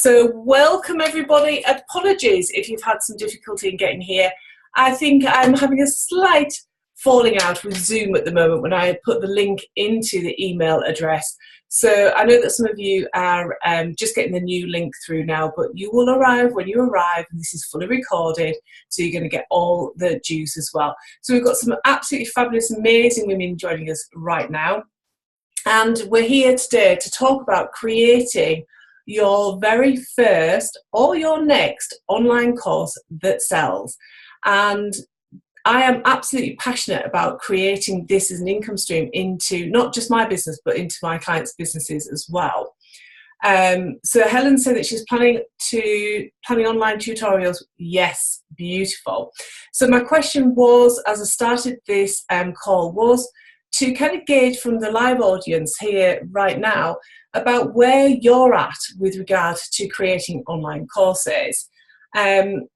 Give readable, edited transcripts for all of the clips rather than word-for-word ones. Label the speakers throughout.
Speaker 1: So welcome everybody. Apologies if you've had some difficulty in getting here. I think I'm having a slight falling out with Zoom at the moment when I put the link into the email address. So I know that some of you are just getting the new link through now, but you will arrive when you arrive, and this is fully recorded, so you're going to get all the juice as well. So we've got some absolutely fabulous, amazing women joining us right now. And we're here today to talk about creating your very first or your next online course that sells. And I am absolutely passionate about creating this as an income stream into not just my business, but into my clients' businesses as well. So Helen said that she's planning online tutorials. Yes, beautiful. So my question was, as I started this call, was to kind of gauge from the live audience here right now about where you're at with regard to creating online courses. And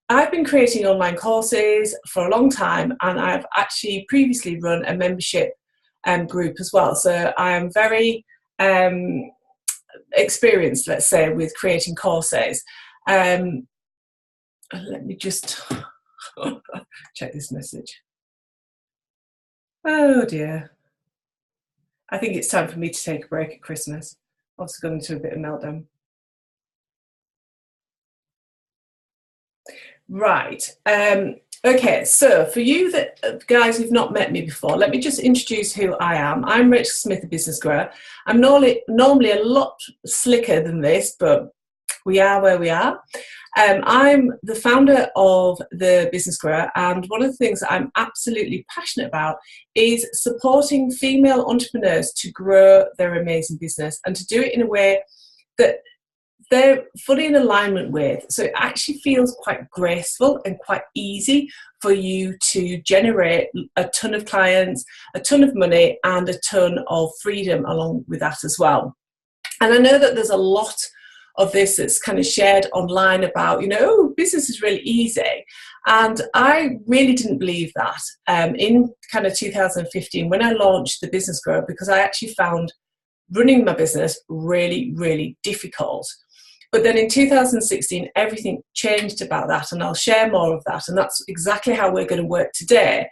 Speaker 1: I've been creating online courses for a long time, and I've actually previously run a membership group as well. So I am very experienced, let's say, with creating courses. Let me just check this message. Oh dear. I think it's time for me to take a break at Christmas. I've also gone into a bit of meltdown. Right. Okay, so for you guys who've not met me before, let me just introduce who I am. I'm Rachel Smith, a business grower. I'm normally a lot slicker than this, but we are where we are. I'm the founder of The Business Grower, and one of the things that I'm absolutely passionate about is supporting female entrepreneurs to grow their amazing business and to do it in a way that they're fully in alignment with. So it actually feels quite graceful and quite easy for you to generate a ton of clients, a ton of money, and a ton of freedom along with that as well. And I know that there's a lot of this that's kind of shared online about, business is really easy. And I really didn't believe that in kind of 2015 when I launched The Business Grower, because I actually found running my business really, really difficult. But then in 2016, everything changed about that, and I'll share more of that. And that's exactly how we're going to work today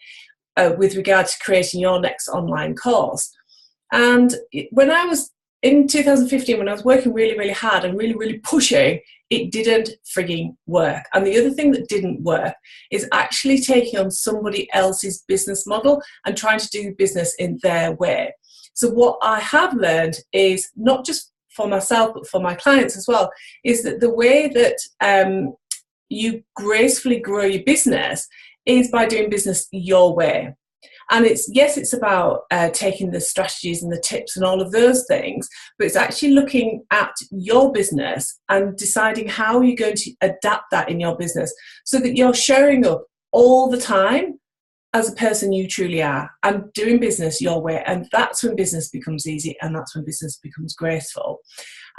Speaker 1: with regard to creating your next online course. And when I was in 2015, when I was working really, really hard and really, really pushing, it didn't frigging work. And the other thing that didn't work is actually taking on somebody else's business model and trying to do business in their way. So what I have learned is, not just for myself, but for my clients as well, is that the way that you gracefully grow your business is by doing business your way. And it's about taking the strategies and the tips and all of those things, but it's actually looking at your business and deciding how you're going to adapt that in your business so that you're showing up all the time as a person you truly are and doing business your way. And that's when business becomes easy, and that's when business becomes graceful.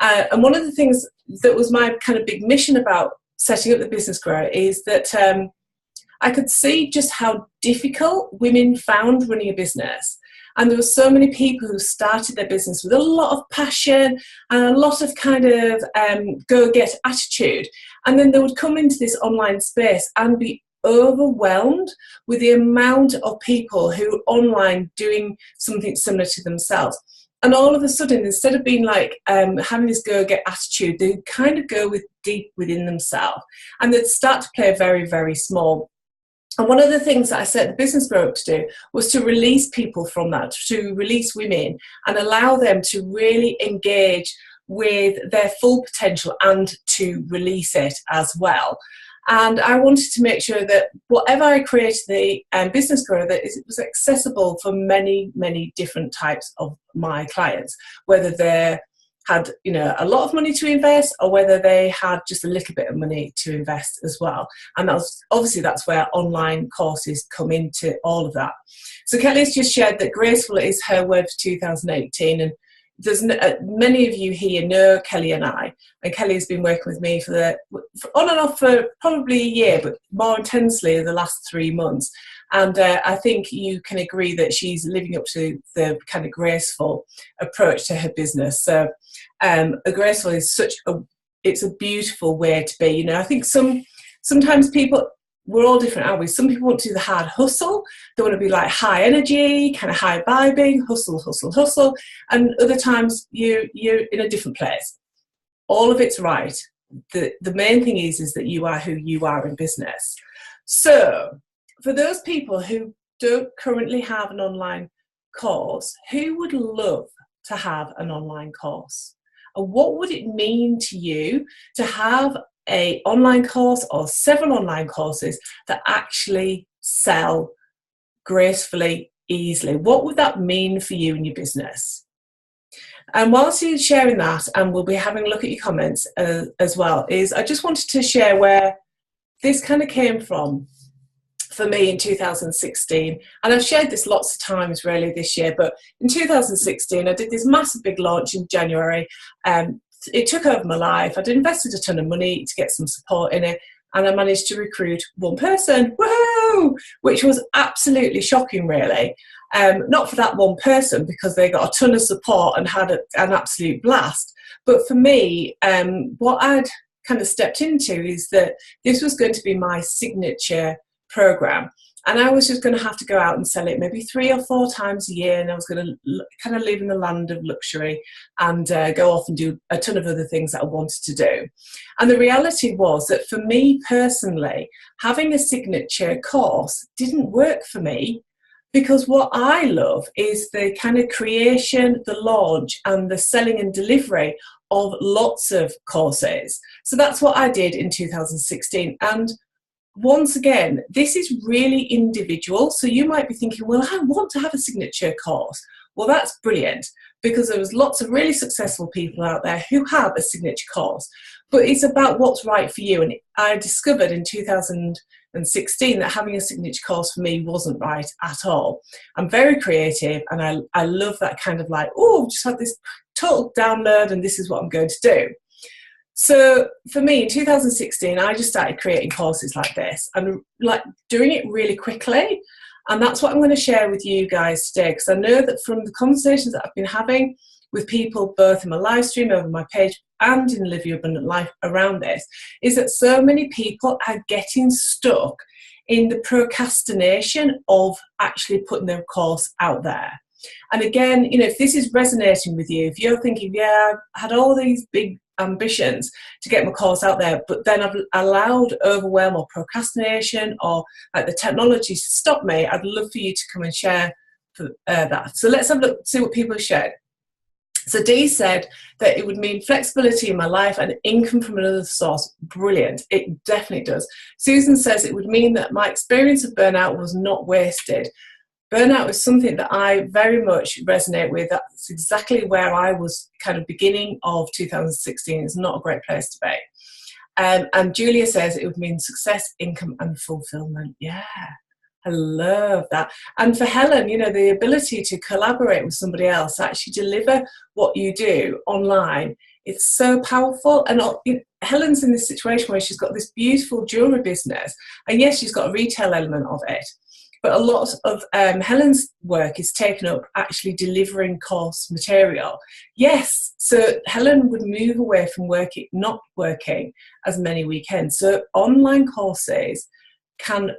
Speaker 1: And one of the things that was my kind of big mission about setting up The Business Grower is that I could see just how difficult women found running a business. And there were so many people who started their business with a lot of passion and a lot of kind of go-get attitude. And then they would come into this online space and be overwhelmed with the amount of people who are online doing something similar to themselves. And all of a sudden, instead of being like having this go-get attitude, they kind of go with deep within themselves. And they'd start to play very, very small. And one of the things that I set The Business Grower up to do was to release people from that, to release women and allow them to really engage with their full potential and to release it as well. And I wanted to make sure that whatever I created the Business Grower, that it was accessible for many, many different types of my clients, whether they had a lot of money to invest or whether they had just a little bit of money to invest as well. And that's where online courses come into all of that. So Kelly's just shared that graceful is her word for 2018, and many of you here know Kelly and I, and Kelly has been working with me for on and off for probably a year, but more intensely in the last 3 months. And I think you can agree that she's living up to the kind of graceful approach to her business. So a graceful is it's a beautiful way to be. You know, I think sometimes people, we're all different, aren't we? Some people want to do the hard hustle. They want to be like high energy, kind of high vibing, hustle, hustle, hustle. And other times you're in a different place. All of it's right. The main thing is that you are who you are in business. So for those people who don't currently have an online course, who would love to have an online course? And what would it mean to you to have an online course or several online courses that actually sell gracefully, easily? What would that mean for you and your business? And whilst you're sharing that, and we'll be having a look at your comments as well, I just wanted to share where this kind of came from for me in 2016. And I've shared this lots of times really this year, but in 2016 I did this massive big launch in January. It took over my life. I'd invested a ton of money to get some support in it, and I managed to recruit one person, woohoo, which was absolutely shocking really. Not for that one person, because they got a ton of support and had an absolute blast, but for me, what I'd kind of stepped into is that this was going to be my signature program, and I was just going to have to go out and sell it maybe 3 or 4 times a year, and I was going to kind of live in the land of luxury and go off and do a ton of other things that I wanted to do. And the reality was that for me personally, having a signature course didn't work for me, because what I love is the kind of creation, the launch and the selling and delivery of lots of courses. So that's what I did in 2016. And once again, this is really individual. So you might be thinking, well, I want to have a signature course. Well, that's brilliant, because there was lots of really successful people out there who have a signature course, but it's about what's right for you. And I discovered in 2016 that having a signature course for me wasn't right at all. I'm very creative, and I love that kind of like, oh, just had this total download and this is what I'm going to do. So for me in 2016, I just started creating courses like this and like doing it really quickly. And that's what I'm going to share with you guys today, because I know that from the conversations that I've been having with people, both in my live stream, over my page, and in Live Your Abundant Life around this, is that so many people are getting stuck in the procrastination of actually putting their course out there. And again, you know, if this is resonating with you, if you're thinking, yeah, I had all these big ambitions to get my course out there, but then I've allowed overwhelm or procrastination or like the technology to stop me, I'd love for you to come and share that. So let's have a look, see what people have shared. So Dee said that it would mean flexibility in my life and income from another source. Brilliant. It definitely does. Susan says it would mean that my experience of burnout was not wasted. Burnout is something that I very much resonate with. That's exactly where I was kind of beginning of 2016. It's not a great place to be. And Julia says it would mean success, income and fulfillment. Yeah, I love that. And for Helen, you know, the ability to collaborate with somebody else, actually deliver what you do online, it's so powerful. And Helen's in this situation where she's got this beautiful jewellery business. And yes, she's got a retail element of it. But a lot of Helen's work is taken up actually delivering course material. Yes, so Helen would move away from not working as many weekends. So online courses can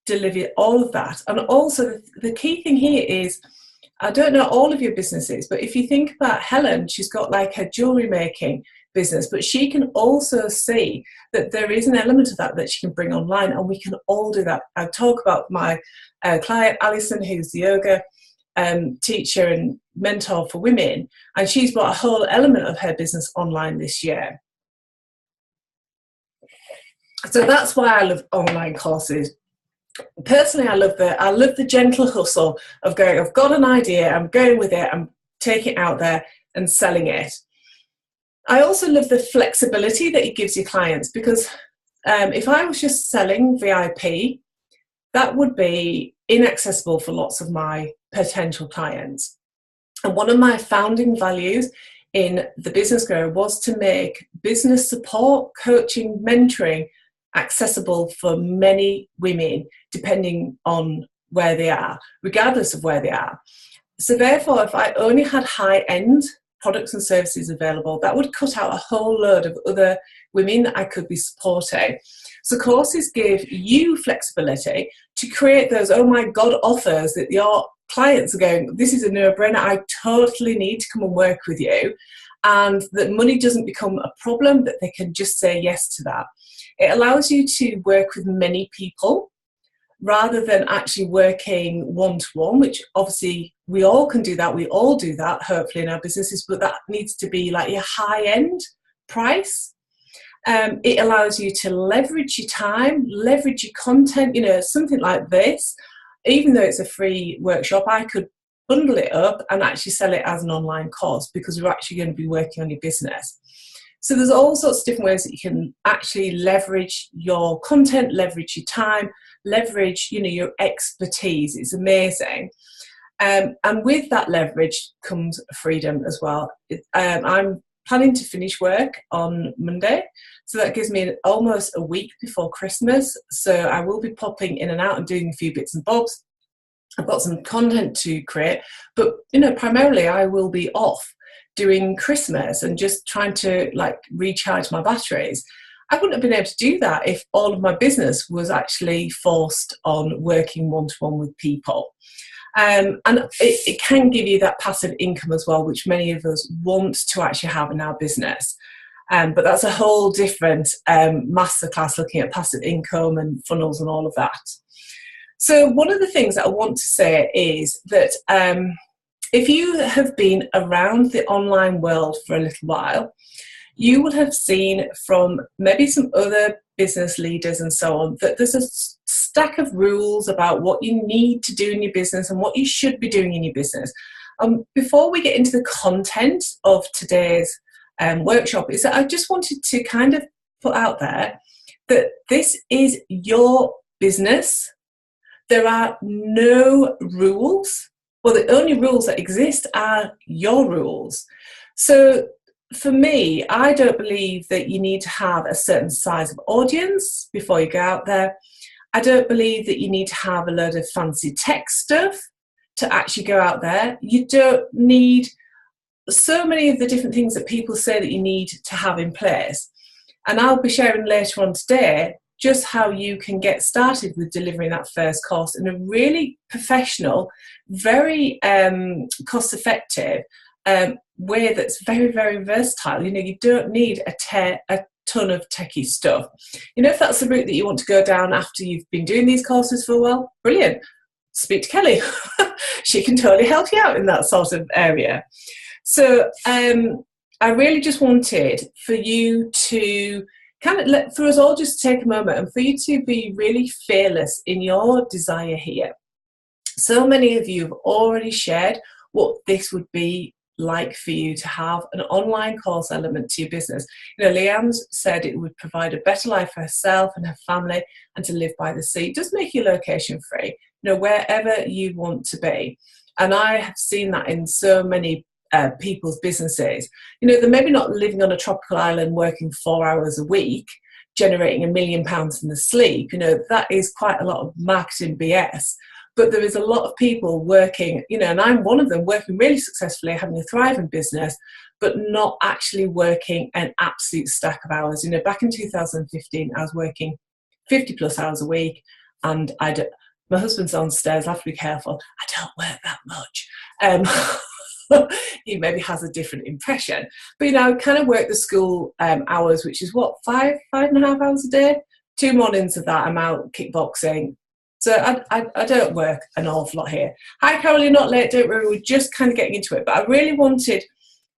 Speaker 1: deliver all of that. And also the key thing here is, I don't know all of your businesses, but if you think about Helen, she's got like her jewellery making business, but she can also see that there is an element of that she can bring online, and we can all do that. I talk about my client Alison, who's the yoga teacher and mentor for women, and she's brought a whole element of her business online this year. So that's why I love online courses. Personally, I love the gentle hustle of going, I've got an idea, I'm going with it, I'm taking it out there and selling it. I also love the flexibility that it gives your clients, because if I was just selling VIP, that would be inaccessible for lots of my potential clients. And one of my founding values in the Business Grower was to make business support, coaching, mentoring accessible for many women, depending on where they are, regardless of where they are. So therefore, if I only had high-end products and services available, that would cut out a whole load of other women that I could be supporting. So courses give you flexibility to create those, oh my God, offers that your clients are going, this is a no-brainer, I totally need to come and work with you. And that money doesn't become a problem, that they can just say yes to that. It allows you to work with many people rather than actually working one-to-one, which obviously we all can do that. We all do that, hopefully, in our businesses, but that needs to be like your high-end price. It allows you to leverage your time, leverage your content, something like this. Even though it's a free workshop, I could bundle it up and actually sell it as an online course because we're actually going to be working on your business. So there's all sorts of different ways that you can actually leverage your content, leverage your time, leverage, your expertise. It's amazing. And with that leverage comes freedom as well. I'm planning to finish work on Monday. So that gives me almost a week before Christmas. So I will be popping in and out and doing a few bits and bobs. I've got some content to create, but primarily I will be off during Christmas and just trying to recharge my batteries. I wouldn't have been able to do that if all of my business was actually forced on working one-to-one with people. And it can give you that passive income as well, which many of us want to actually have in our business. But that's a whole different masterclass looking at passive income and funnels and all of that. So one of the things that I want to say is that if you have been around the online world for a little while, you will have seen from maybe some other business leaders and so on that there's a stack of rules about what you need to do in your business and what you should be doing in your business. Before we get into the content of today's workshop, is that I just wanted to kind of put out there that this is your business. There are no rules. Well, the only rules that exist are your rules. So for me, I don't believe that you need to have a certain size of audience before you go out there. I don't believe that you need to have a load of fancy tech stuff to actually go out there. You don't need so many of the different things that people say that you need to have in place. And I'll be sharing later on today just how you can get started with delivering that first course in a really professional, very cost-effective way that's very, very versatile. You don't need a ton of techie stuff. If that's the route that you want to go down after you've been doing these courses for a while, brilliant. Speak to Kelly. She can totally help you out in that sort of area. So I really just wanted for you to for us all just take a moment and for you to be really fearless in your desire here. So many of you have already shared what this would be like for you to have an online course element to your business. Leanne's said it would provide a better life for herself and her family and to live by the sea. It does make you location free, wherever you want to be. And I have seen that in so many people's businesses. They're maybe not living on a tropical island working 4 hours a week, generating £1 million in the sleep. That is quite a lot of marketing BS. But there is a lot of people working, and I'm one of them, working really successfully, having a thriving business, but not actually working an absolute stack of hours. Back in 2015, I was working 50 plus hours a week, and my husband's downstairs, I have to be careful. I don't work that much. He maybe has a different impression. But, I kind of work the school hours, which is what, 5.5 hours a day? 2 mornings of that, I'm out kickboxing. So I don't work an awful lot here. Hi, Carol, you're not late, don't worry, we're just kind of getting into it. But I really wanted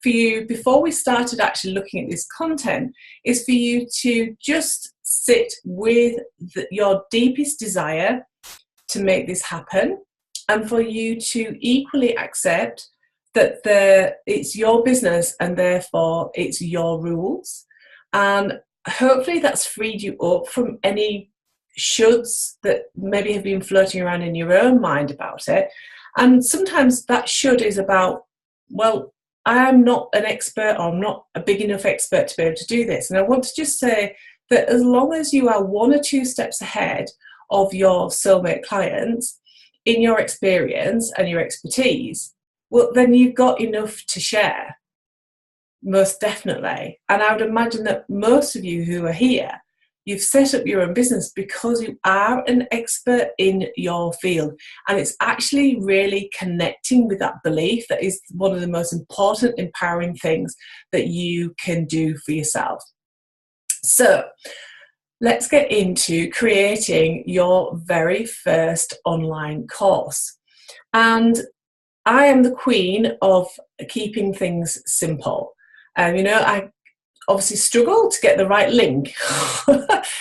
Speaker 1: for you, before we started actually looking at this content, is for you to just sit with your deepest desire to make this happen, and for you to equally accept that it's your business and therefore it's your rules. And hopefully that's freed you up from any shoulds that maybe have been floating around in your own mind about it. And sometimes that should is about well, I'm not an expert, or I'm not a big enough expert to be able to do this. And I want to just say that as long as you are 1 or 2 steps ahead of your soulmate clients in your experience and your expertise, well, then you've got enough to share, most definitely. And I would imagine that most of you who are here, you've set up your own business because you are an expert in your field. And it's actually really connecting with that belief that is one of the most important, empowering things that you can do for yourself. So let's get into creating your very first online course. And I am the queen of keeping things simple. I obviously struggle to get the right link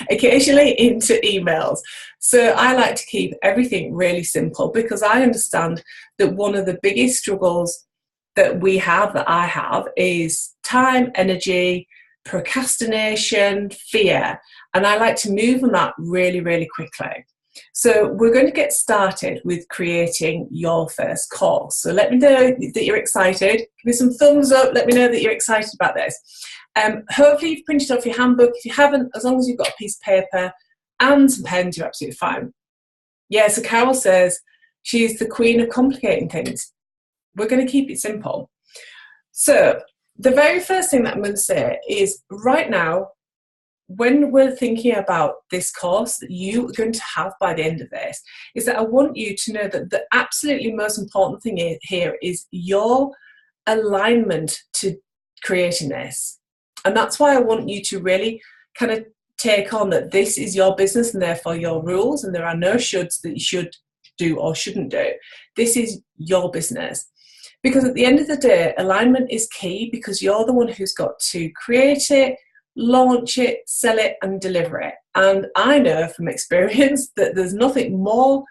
Speaker 1: occasionally into emails. So I like to keep everything really simple, because I understand that one of the biggest struggles that I have, is time, energy, procrastination, fear. And I like to move on that really, really quickly. So we're going to get started with creating your first course. So let me know that you're excited. Give me some thumbs up. Let me know that you're excited about this. Hopefully you've printed off your handbook. If you haven't, as long as you've got a piece of paper and some pens, you're absolutely fine. Yeah, so Carol says she's the queen of complicating things. We're going to keep it simple. So the very first thing that I'm going to say is, right now, when we're thinking about this course that you are going to have by the end of this, is that I want you to know that the absolutely most important thing here is your alignment to creating this. And that's why I want you to really kind of take on that this is your business and therefore your rules, and there are no shoulds that you should do or shouldn't do. This is your business. Because at the end of the day, alignment is key, because you're the one who's got to create it, launch it, sell it, and deliver it. And I know from experience that there's nothing more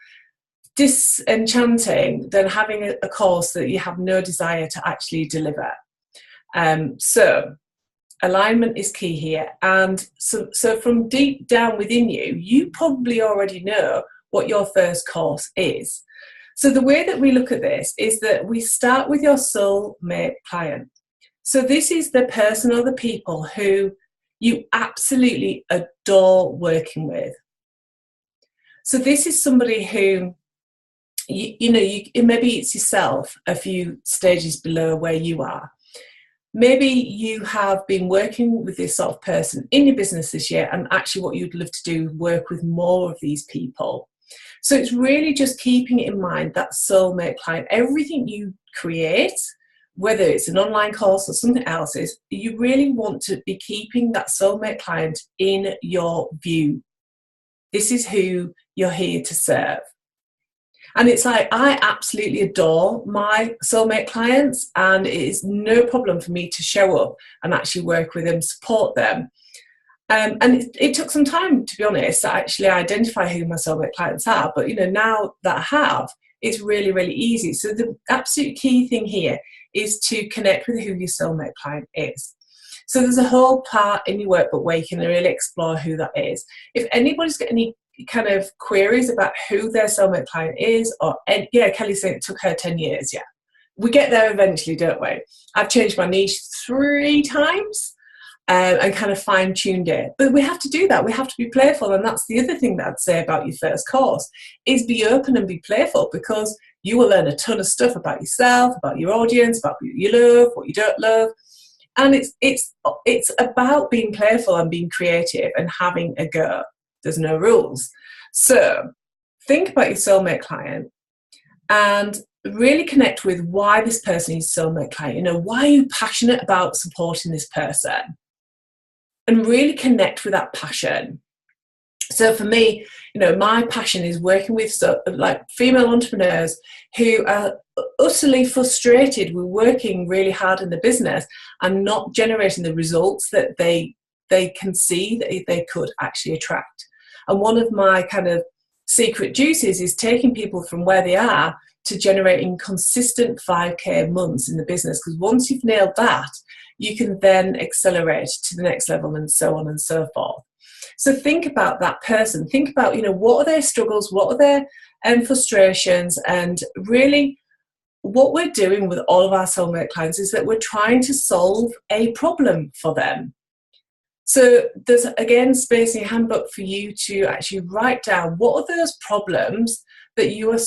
Speaker 1: disenchanting than having a course that you have no desire to actually deliver. So alignment is key here. And so from deep down within you, you probably already know what your first course is. So the way that we look at this is that we start with your soulmate client. So this is the person or the people who you absolutely adore working with. So this is somebody who, maybe it's yourself a few stages below where you are. Maybe you have been working with this sort of person in your business this year, and actually what you'd love to do is work with more of these people. So it's really just keeping in mind that soulmate client. Everything you create, whether it's an online course or something else, is you really want to be keeping that soulmate client in your view. This is who you're here to serve. And it's like, I absolutely adore my soulmate clients, and it is no problem for me to show up and actually work with them, support them. And it took some time, to be honest, to actually identify who my soulmate clients are. But, now that I have, it's really, really easy. So the absolute key thing here is to connect with who your soulmate client is. So there's a whole part in your workbook where you can really explore who that is. If anybody's got any kind of queries about who their soulmate client is, Kelly's saying it took her 10 years. Yeah, we get there eventually, don't we? I've changed my niche 3 times. And kind of fine-tuned it. But we have to do that. We have to be playful. And that's the other thing that I'd say about your first course, is be open and be playful, because you will learn a ton of stuff about yourself, about your audience, about what you love, what you don't love. And it's about being playful and being creative and having a go. There's no rules. So think about your soulmate client and really connect with why this person is soulmate client. Why are you passionate about supporting this person? And really connect with that passion. So for me, my passion is working with female entrepreneurs who are utterly frustrated with working really hard in the business and not generating the results that they can see that they could actually attract. And one of my kind of secret juices is taking people from where they are to generating consistent 5K months in the business. Because once you've nailed that, you can then accelerate to the next level, and so on and so forth. So think about that person. Think about, what are their struggles, what are their frustrations, and really what we're doing with all of our soulmate clients is that we're trying to solve a problem for them. So there's, again, space in your handbook for you to actually write down what are those problems that you are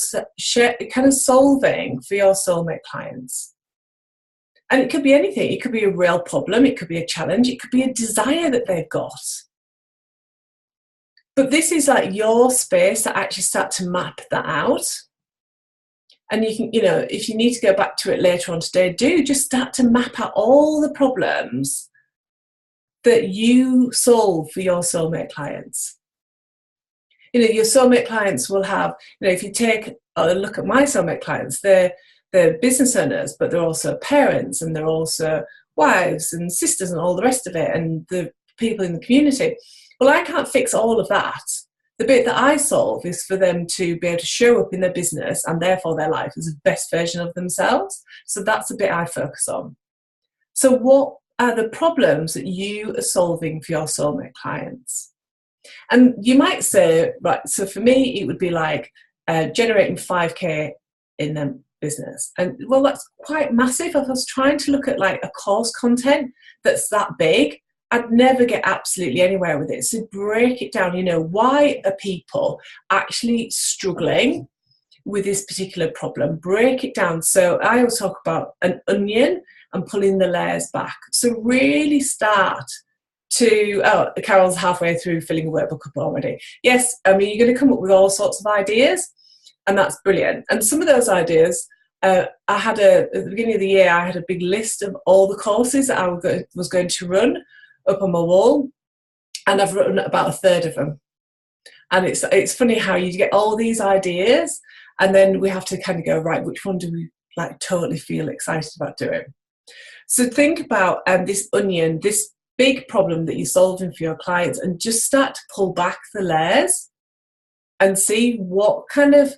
Speaker 1: kind of solving for your soulmate clients. And it could be anything. It could be a real problem. It could be a challenge. It could be a desire that they've got. But this is like your space to actually start to map that out. And you can, if you need to go back to it later on today, just start to map out all the problems that you solve for your soulmate clients. Your soulmate clients will have, if you take a look at my soulmate clients, they're business owners, but they're also parents, and they're also wives and sisters and all the rest of it, and the people in the community. Well, I can't fix all of that. The bit that I solve is for them to be able to show up in their business and therefore their life as the best version of themselves. So that's the bit I focus on. So what are the problems that you are solving for your soulmate clients? And you might say, right, so for me, it would be like generating 5K in their business. And well, that's quite massive. If I was trying to look at like a course content that's that big, I'd never get absolutely anywhere with it. So break it down. Why are people actually struggling with this particular problem? Break it down. So I always talk about an onion and pulling the layers back. So really start to, Carol's halfway through filling a workbook up already. Yes, you're going to come up with all sorts of ideas, and that's brilliant. And some of those ideas, at the beginning of the year, I had a big list of all the courses that I was going to run up on my wall, and I've written about a third of them. And it's funny how you get all these ideas, and then we have to kind of go, right, which one do we like totally feel excited about doing? So think about this onion, this big problem that you're solving for your clients, and just start to pull back the layers and see what kind of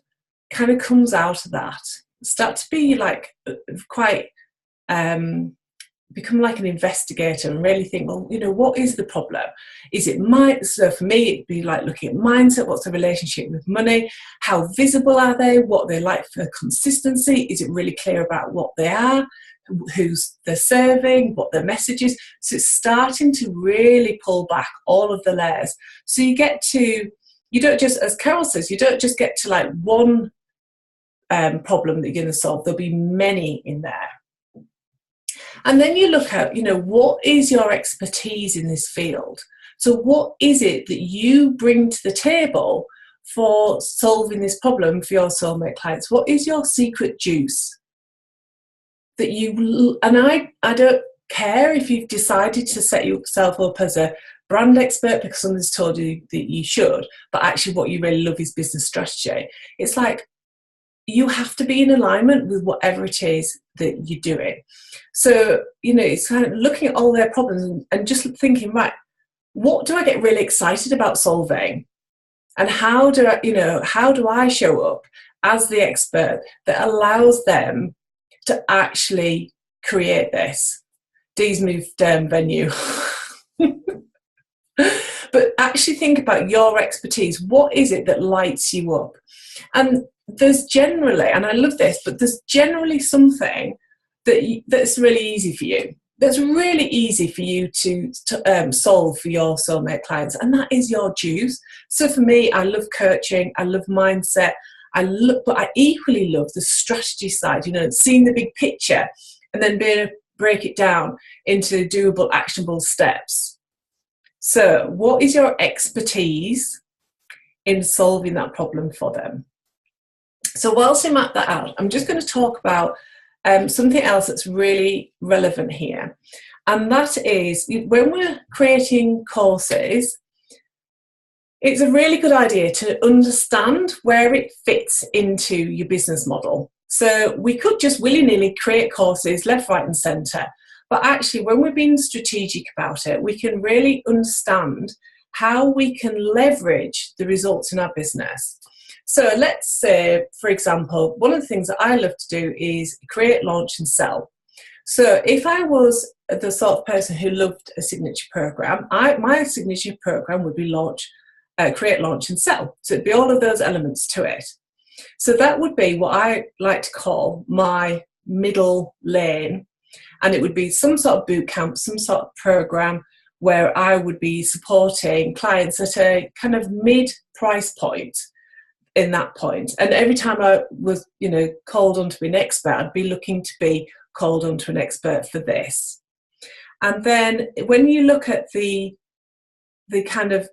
Speaker 1: comes out of that. Start to be like quite become like an investigator and really think, well, what is the problem? Is it so for me, it'd be like looking at mindset. What's the relationship with money? How visible are they? What are they like for consistency? Is it really clear about what they are, who's they're serving, what their message is? So it's starting to really pull back all of the layers. So you don't just, as Carol says, you don't just get to like one problem that you're going to solve. There'll be many in there. And then you look at, what is your expertise in this field? So what is it that you bring to the table for solving this problem for your soulmate clients? What is your secret juice that I don't care if you've decided to set yourself up as a brand expert because someone's told you that you should, but actually what you really love is business strategy. It's like, you have to be in alignment with whatever it is that you're doing. So, it's kind of looking at all their problems and just thinking, right, what do I get really excited about solving? And how do I show up as the expert that allows them to actually create this? Dee's moved venue. But actually think about your expertise. What is it that lights you up? And there's generally, and I love this, but there's generally something that's really easy for you. That's really easy for you to solve for your soulmate clients, and that is your juice. So for me, I love coaching, I love mindset, but I equally love the strategy side. Seeing the big picture and then being able to break it down into doable, actionable steps. So, what is your expertise in solving that problem for them? So whilst I map that out, I'm just going to talk about something else that's really relevant here. And that is, when we're creating courses, it's a really good idea to understand where it fits into your business model. So we could just willy-nilly create courses left, right and centre. But actually, when we're being strategic about it, we can really understand how we can leverage the results in our business. So let's say, for example, one of the things that I love to do is create, launch and sell. So if I was the sort of person who loved a signature program, my signature program would be create, launch and sell. So it'd be all of those elements to it. So that would be what I like to call my middle lane. And it would be some sort of boot camp, some sort of program where I would be supporting clients at a kind of mid price point in that point. And every time I was, called on to be an expert, I'd be looking to be called on to an expert for this. And then when you look at the kind of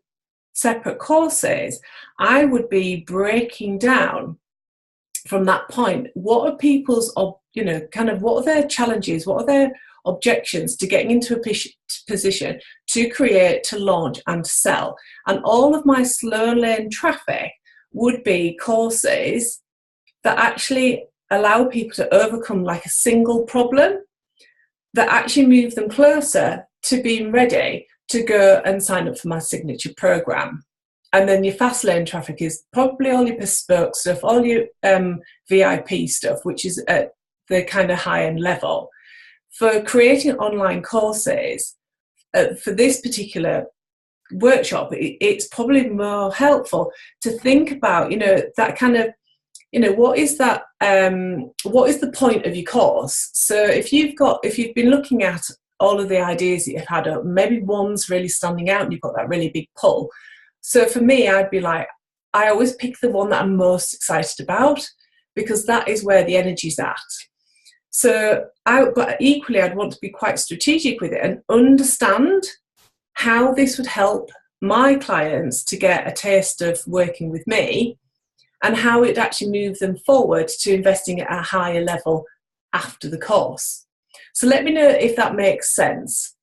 Speaker 1: separate courses, I would be breaking down from that point, what are people's, what are their challenges, what are their objections to getting into a position to create, to launch and to sell. And all of my slow lane traffic would be courses that actually allow people to overcome like a single problem, that actually move them closer to being ready to go and sign up for my signature program. And then your fast lane traffic is probably all your bespoke stuff, all your VIP stuff, which is at the kind of high-end level. For creating online courses, for this particular workshop, it's probably more helpful to think about, that kind of, what is that? What is the point of your course? So if you've been looking at all of the ideas that you've had, maybe one's really standing out and you've got that really big pull. So for me, I'd be like, I always pick the one that I'm most excited about, because that is where the energy's at. So, but equally, I'd want to be quite strategic with it and understand how this would help my clients to get a taste of working with me, and how it actually moves them forward to investing at a higher level after the course. So let me know if that makes sense.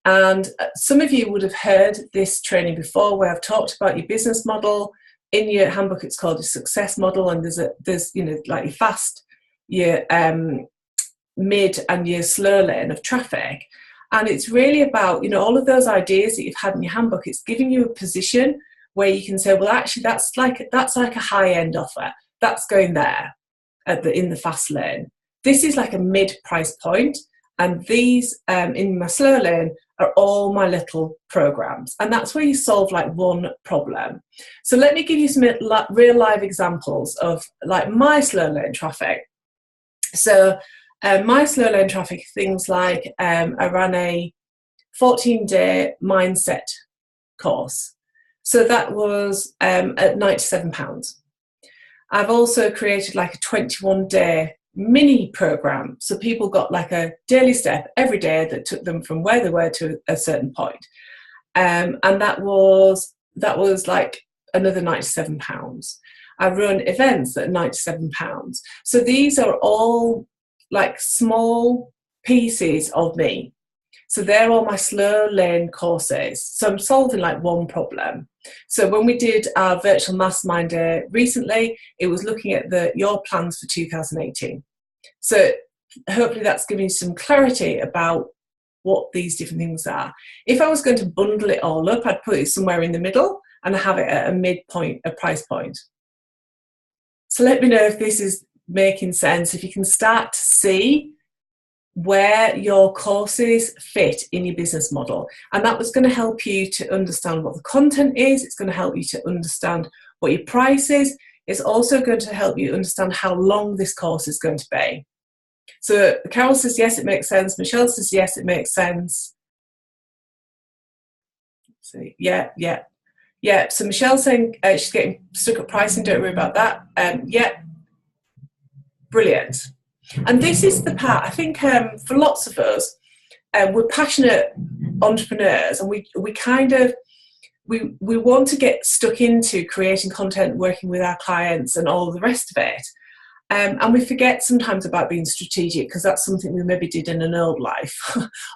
Speaker 1: And some of you would have heard this training before, where I've talked about your business model. In your handbook, it's called a success model, and there's like your fast, your mid and your slow lane of traffic. And it's really about, all of those ideas that you've had in your handbook. It's giving you a position where you can say, well, actually, that's like a high-end offer. That's going there in the fast lane. This is like a mid-price point, and these in my slow lane are all my little programs. And that's where you solve like one problem. So let me give you some real live examples of like my slow lane traffic. So my slow lane traffic, things like I ran a 14-day mindset course. So that was at £97. I've also created like a 21-day mini program. So people got like a daily step every day that took them from where they were to a certain point. And that was like another £97. I run events at £97. So these are all like small pieces of me. So they're all my slow lane courses. So I'm solving like one problem. So when we did our virtual mastermind day recently, it was looking at your plans for 2018. So hopefully that's giving you some clarity about what these different things are. If I was going to bundle it all up, I'd put it somewhere in the middle and have it at a midpoint, a price point. So let me know if this is making sense, if you can start to see where your courses fit in your business model. And that was going to help you to understand what the content is. It's going to help you to understand what your price is. It's also going to help you understand how long this course is going to be. So Carol says, yes, it makes sense. Michelle says, yes, it makes sense. So yeah. So Michelle's saying she's getting stuck at pricing. Don't worry about that. Yeah, brilliant. And this is the part, I think, for lots of us, we're passionate entrepreneurs, and we want to get stuck into creating content, working with our clients and all the rest of it. And we forget sometimes about being strategic, because that's something we maybe did in an old life,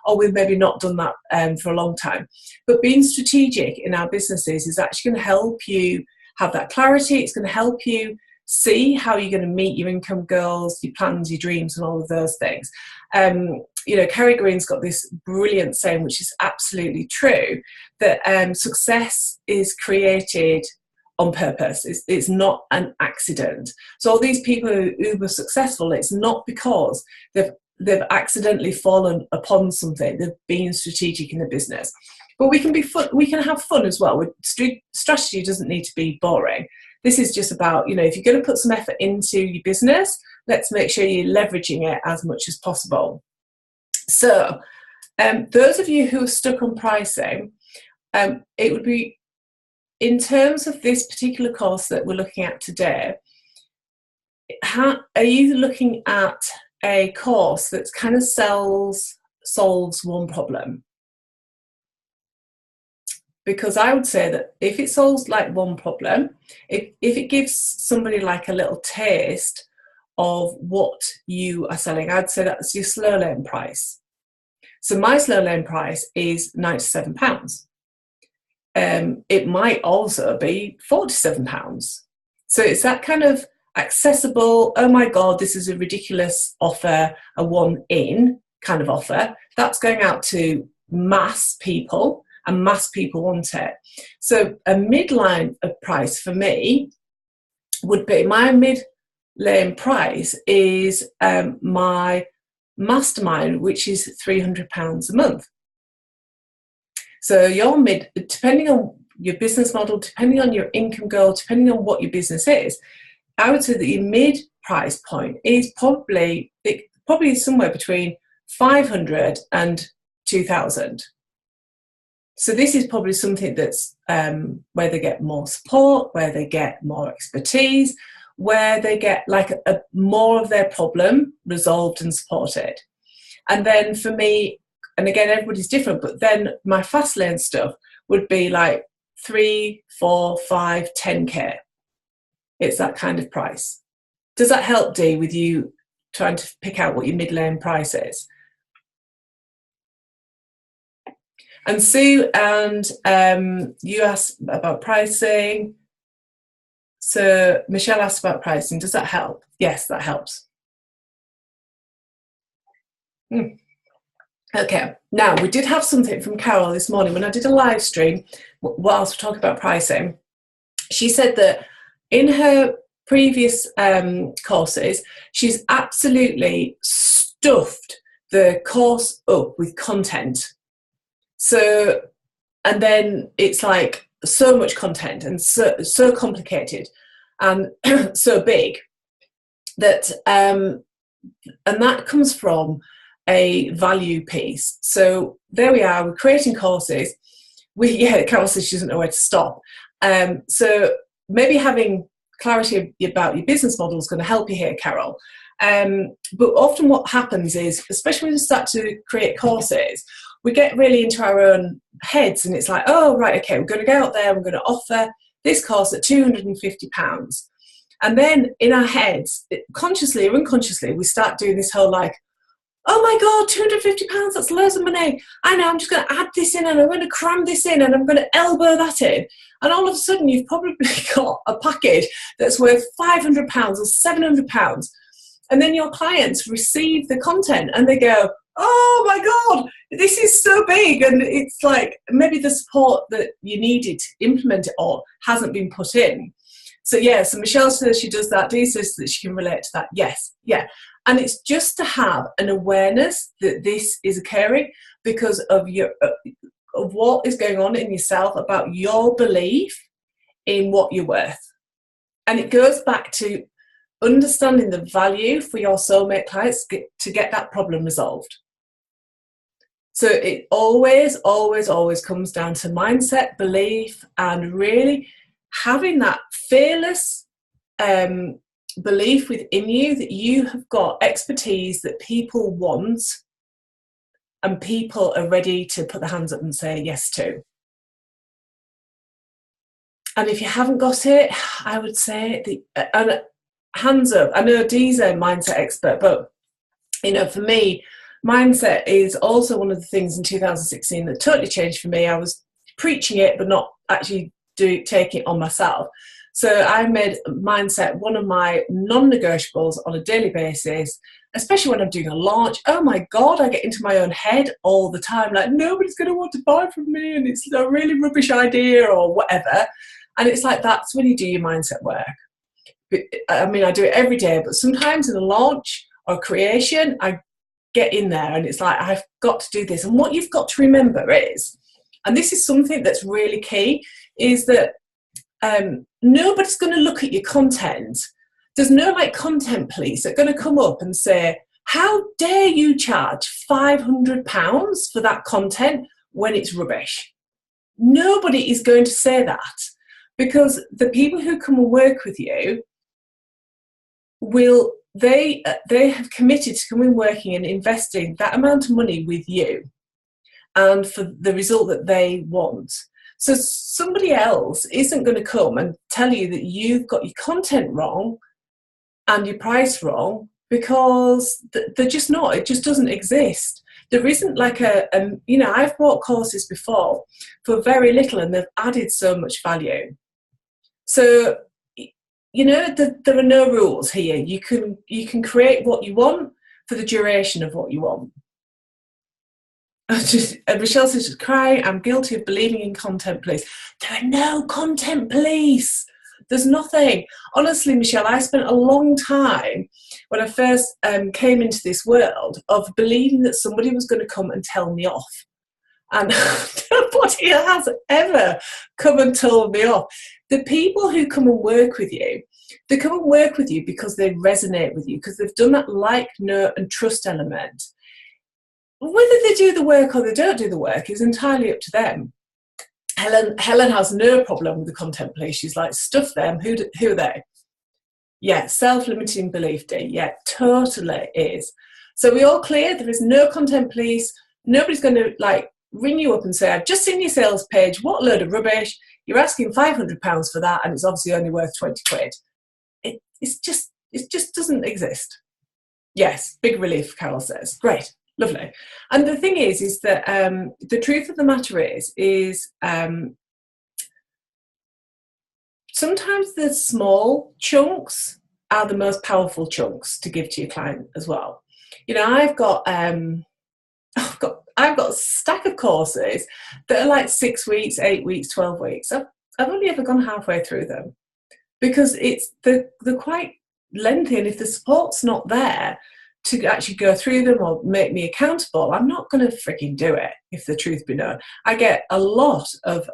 Speaker 1: or we've maybe not done that for a long time. But being strategic in our businesses is actually going to help you have that clarity. It's going to help you see how you're going to meet your income goals, your plans, your dreams, and all of those things. Kerry Green's got this brilliant saying, which is absolutely true, that success is created on purpose. It's not an accident. So all these people who are uber successful, it's not because they've accidentally fallen upon something. They've been strategic in the business. But we can have fun as well. Strategy doesn't need to be boring. This is just about, if you're going to put some effort into your business, let's make sure you're leveraging it as much as possible. So those of you who are stuck on pricing, it would be, in terms of this particular course that we're looking at today, are you looking at a course that kind of solves one problem? Because I would say that if it solves like one problem, if it gives somebody like a little taste of what you are selling, I'd say that's your slow lane price. So my slow lane price is £97. It might also be £47. So it's that kind of accessible, oh my God, this is a ridiculous offer, a one in kind of offer. That's going out to mass people, and mass people want it. So a midline of price for me would be, my mid-lane price is my mastermind, which is £300 a month. So your depending on your business model, depending on your income goal, depending on what your business is, I would say that your mid price point is probably somewhere between 500 and 2,000. So this is probably something that's where they get more support, where they get more expertise, where they get like more of their problem resolved and supported. And then for me, and again, everybody's different, but then my fast lane stuff would be like 3, 4, 5, 10K. It's that kind of price. Does that help, Dee, with you trying to pick out what your mid-lane price is? And Sue, and you asked about pricing. So Michelle asked about pricing. Does that help? Yes, that helps. Okay, now we did have something from Carol this morning when I did a live stream whilst we're talking about pricing. She said that in her previous courses, she's absolutely stuffed the course up with content. So, and then it's like so much content and so complicated and so big that, and that comes from a value piece. So there we are, we're creating courses. Carol says she doesn't know where to stop. So maybe having clarity about your business model is going to help you here, Carol. But often what happens is, especially when you start to create courses, we get really into our own heads and it's like, oh, right, okay, we're going to go out there, we're going to offer this course at £250. And then in our heads, consciously or unconsciously, we start doing this whole like, oh my God, £250, that's loads of money. I know, I'm just going to add this in and I'm going to cram this in and I'm going to elbow that in. And all of a sudden you've probably got a package that's worth £500 or £700. And then your clients receive the content and they go, oh my God, this is so big. And it's like maybe the support that you needed to implement it all hasn't been put in. So yeah, so Michelle says she does that. Dee says that she can relate to that. Yes, yeah. And it's just to have an awareness that this is occurring because of of what is going on in yourself about your belief in what you're worth. And it goes back to understanding the value for your soulmate clients to get that problem resolved. So it always, always, always comes down to mindset, belief, and really having that fearless belief within you that you have got expertise that people want and people are ready to put their hands up and say yes to. And if you haven't got it, I would say, and hands up, I know Dee's a mindset expert, but for me, mindset is also one of the things in 2016 that totally changed for me. I was preaching it, but not actually taking it on myself. So I made mindset one of my non-negotiables on a daily basis, especially when I'm doing a launch. Oh my God, I get into my own head all the time, like nobody's going to want to buy from me and it's a really rubbish idea or whatever. And it's like, that's when you do your mindset work. I mean, I do it every day, but sometimes in a launch or creation, I get in there and it's like, I've got to do this. And what you've got to remember is, and this is something that's really key, is that nobody's going to look at your content. There's no like content police that are going to come up and say, how dare you charge £500 for that content when it's rubbish? Nobody is going to say that, because the people who come and work with you they have committed to coming working and investing that amount of money with you and for the result that they want. So somebody else isn't going to come and tell you that you've got your content wrong and your price wrong, because they're just not. It just doesn't exist. There isn't like I've bought courses before for very little and they've added so much value. So, there are no rules here. You can create what you want for the duration of what you want. Michelle says, crying, I'm guilty of believing in content police. There are no content police. There's nothing. Honestly, Michelle, I spent a long time when I first came into this world of believing that somebody was going to come and tell me off. And nobody has ever come and told me off. The people who come and work with you, they come and work with you because they resonate with you, because they've done that like, know, and trust element. Whether they do the work or they don't do the work is entirely up to them. Helen has no problem with the content police. She's like, stuff them. Who are they? Yeah, self-limiting belief, Dee. Yeah, totally is. So we all clear? There is no content police. Nobody's going to like ring you up and say, I've just seen your sales page. What load of rubbish. You're asking £500 for that, and it's obviously only worth 20 quid. It just doesn't exist. Yes, big relief, Carol says. Great. Lovely. And the thing is that the truth of the matter is sometimes the small chunks are the most powerful chunks to give to your client as well. I've got a stack of courses that are like 6 weeks, 8 weeks, 12 weeks. I've only ever gone halfway through them because they're quite lengthy, and if the support's not there to actually go through them or make me accountable, I'm not going to freaking do it, if the truth be known. I get a lot of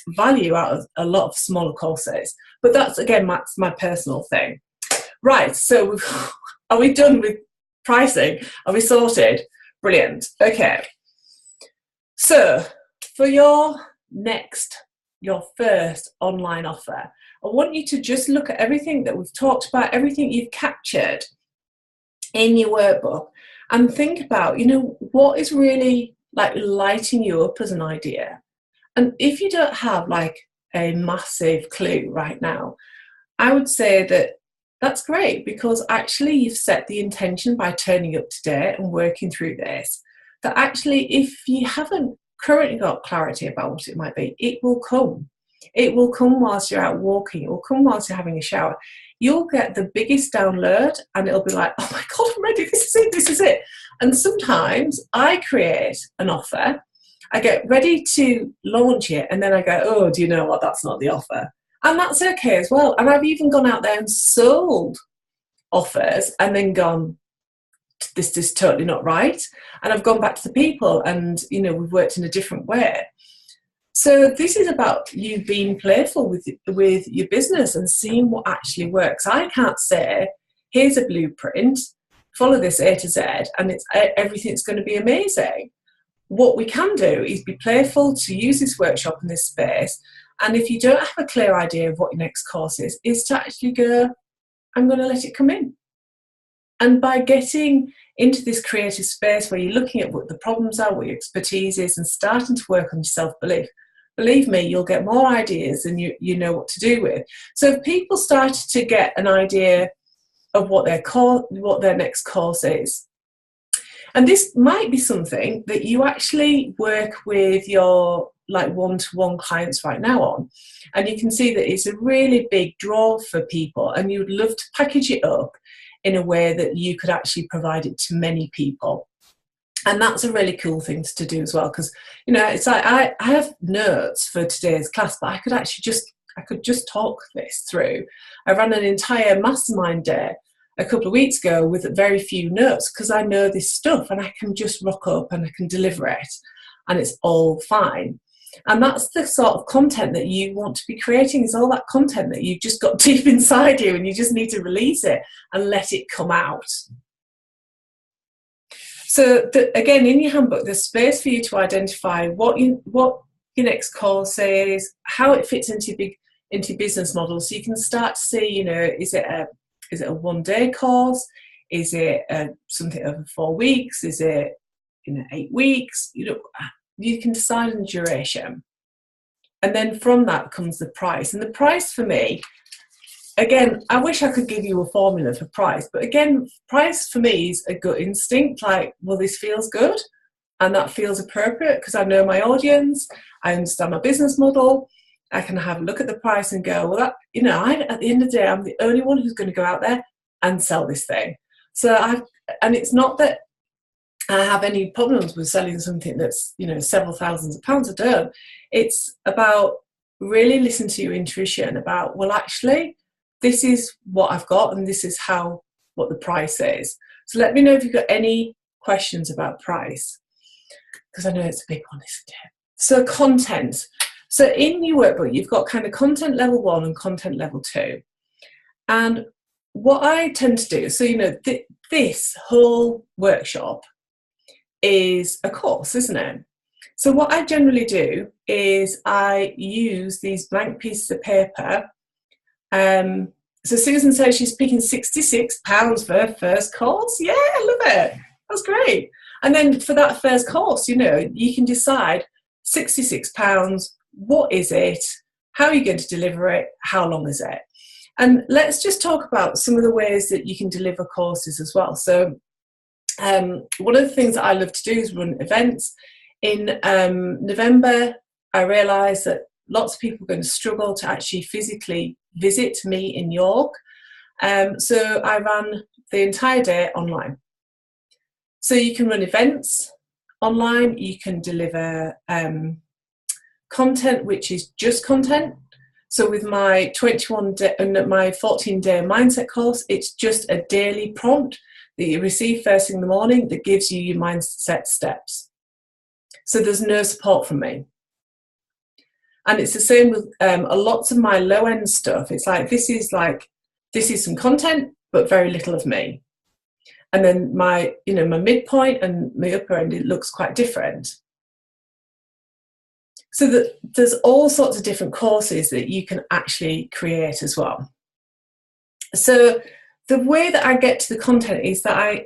Speaker 1: value out of a lot of smaller courses, but that's my personal thing. Right, so are we done with pricing? Are we sorted? Brilliant. Okay. So for your first online offer, I want you to just look at everything that we've talked about, everything you've captured in your workbook, and think about, what is really like lighting you up as an idea. And if you don't have like a massive clue right now, I would say that that's great, because actually you've set the intention by turning up today and working through this, that actually if you haven't currently got clarity about what it might be, it will come. It will come whilst you're out walking. It will come whilst you're having a shower. You'll get the biggest download and it'll be like, oh my God, I'm ready. This is it. And sometimes I create an offer, I get ready to launch it, and then I go, oh, do you know what? That's not the offer. And that's okay as well. And I've even gone out there and sold offers and then gone, this is totally not right. And I've gone back to the people and, we've worked in a different way. So this is about you being playful with your business and seeing what actually works. I can't say, here's a blueprint, follow this A to Z, and everything's going to be amazing. What we can do is be playful, to use this workshop in this space. And if you don't have a clear idea of what your next course is to actually go, I'm going to let it come in. And by getting into this creative space where you're looking at what the problems are, what your expertise is, and starting to work on your self-belief, believe me, you'll get more ideas than you know what to do with. So if people started to get an idea of what their next course is, and this might be something that you actually work with your like one-to-one clients right now on, and you can see that it's a really big draw for people, and you'd love to package it up in a way that you could actually provide it to many people. And that's a really cool thing to do as well, because it's like I have notes for today's class, but I could just talk this through. I ran an entire mastermind day a couple of weeks ago with very few notes, because I know this stuff and I can just rock up and I can deliver it and it's all fine. And that's the sort of content that you want to be creating, is all that content that you've just got deep inside you and you just need to release it and let it come out. So again, in your handbook, there's space for you to identify what your next course is, how it fits into your business model. So you can start to see, is it a one-day course? Is it something over 4 weeks? Is it 8 weeks? You can decide on the duration. And then from that comes the price. And the price for me, again, I wish I could give you a formula for price, but again, price for me is a gut instinct, like, well, this feels good and that feels appropriate because I know my audience, I understand my business model, I can have a look at the price and go, well, that, at the end of the day, I'm the only one who's going to go out there and sell this thing. And it's not that I have any problems with selling something that's, several thousands of pounds. I don't. It's about really listening to your intuition about, well, actually, this is what I've got and this is what the price is. So let me know if you've got any questions about price, because I know it's a big one, isn't it? So content. So in your workbook, you've got kind of content level 1 and content level 2. And what I tend to do, so, this whole workshop is a course, isn't it? So what I generally do is I use these blank pieces of paper. So Susan says she's picking £66 for her first course. Yeah, I love it. That's great. And then for that first course, you can decide £66, what is it? How are you going to deliver it? How long is it? And let's just talk about some of the ways that you can deliver courses as well. So one of the things that I love to do is run events. In November, I realised that lots of people are going to struggle to actually physically visit me in York. So I ran the entire day online. So you can run events online, you can deliver content which is just content. So with my 14-day mindset course, it's just a daily prompt that you receive first thing in the morning that gives you your mindset steps. So there's no support from me. And it's the same with a lot of my low-end stuff. It's like, this is some content, but very little of me. And then my midpoint and my upper end, it looks quite different. So there's all sorts of different courses that you can actually create as well. So the way that I get to the content is that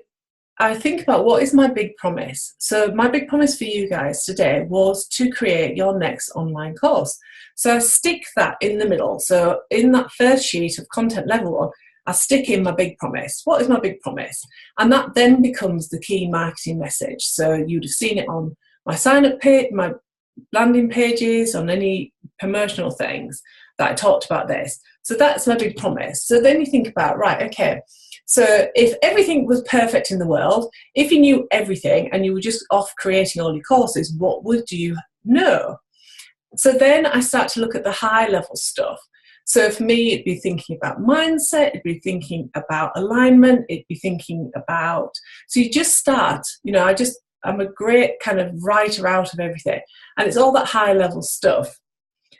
Speaker 1: I think about what is my big promise. So my big promise for you guys today was to create your next online course. So I stick that in the middle. So in that first sheet of content level 1, I stick in my big promise. What is my big promise? And that then becomes the key marketing message. So you'd have seen it on my sign-up page, my landing pages, on any promotional things that I talked about this. So that's my big promise. So then you think about, right, okay, so if everything was perfect in the world, if you knew everything and you were just off creating all your courses, what would you know? So then I start to look at the high level stuff. So for me, it'd be thinking about mindset, it'd be thinking about alignment, it'd be thinking about, so you just start, I'm a great kind of writer out of everything. And it's all that high level stuff.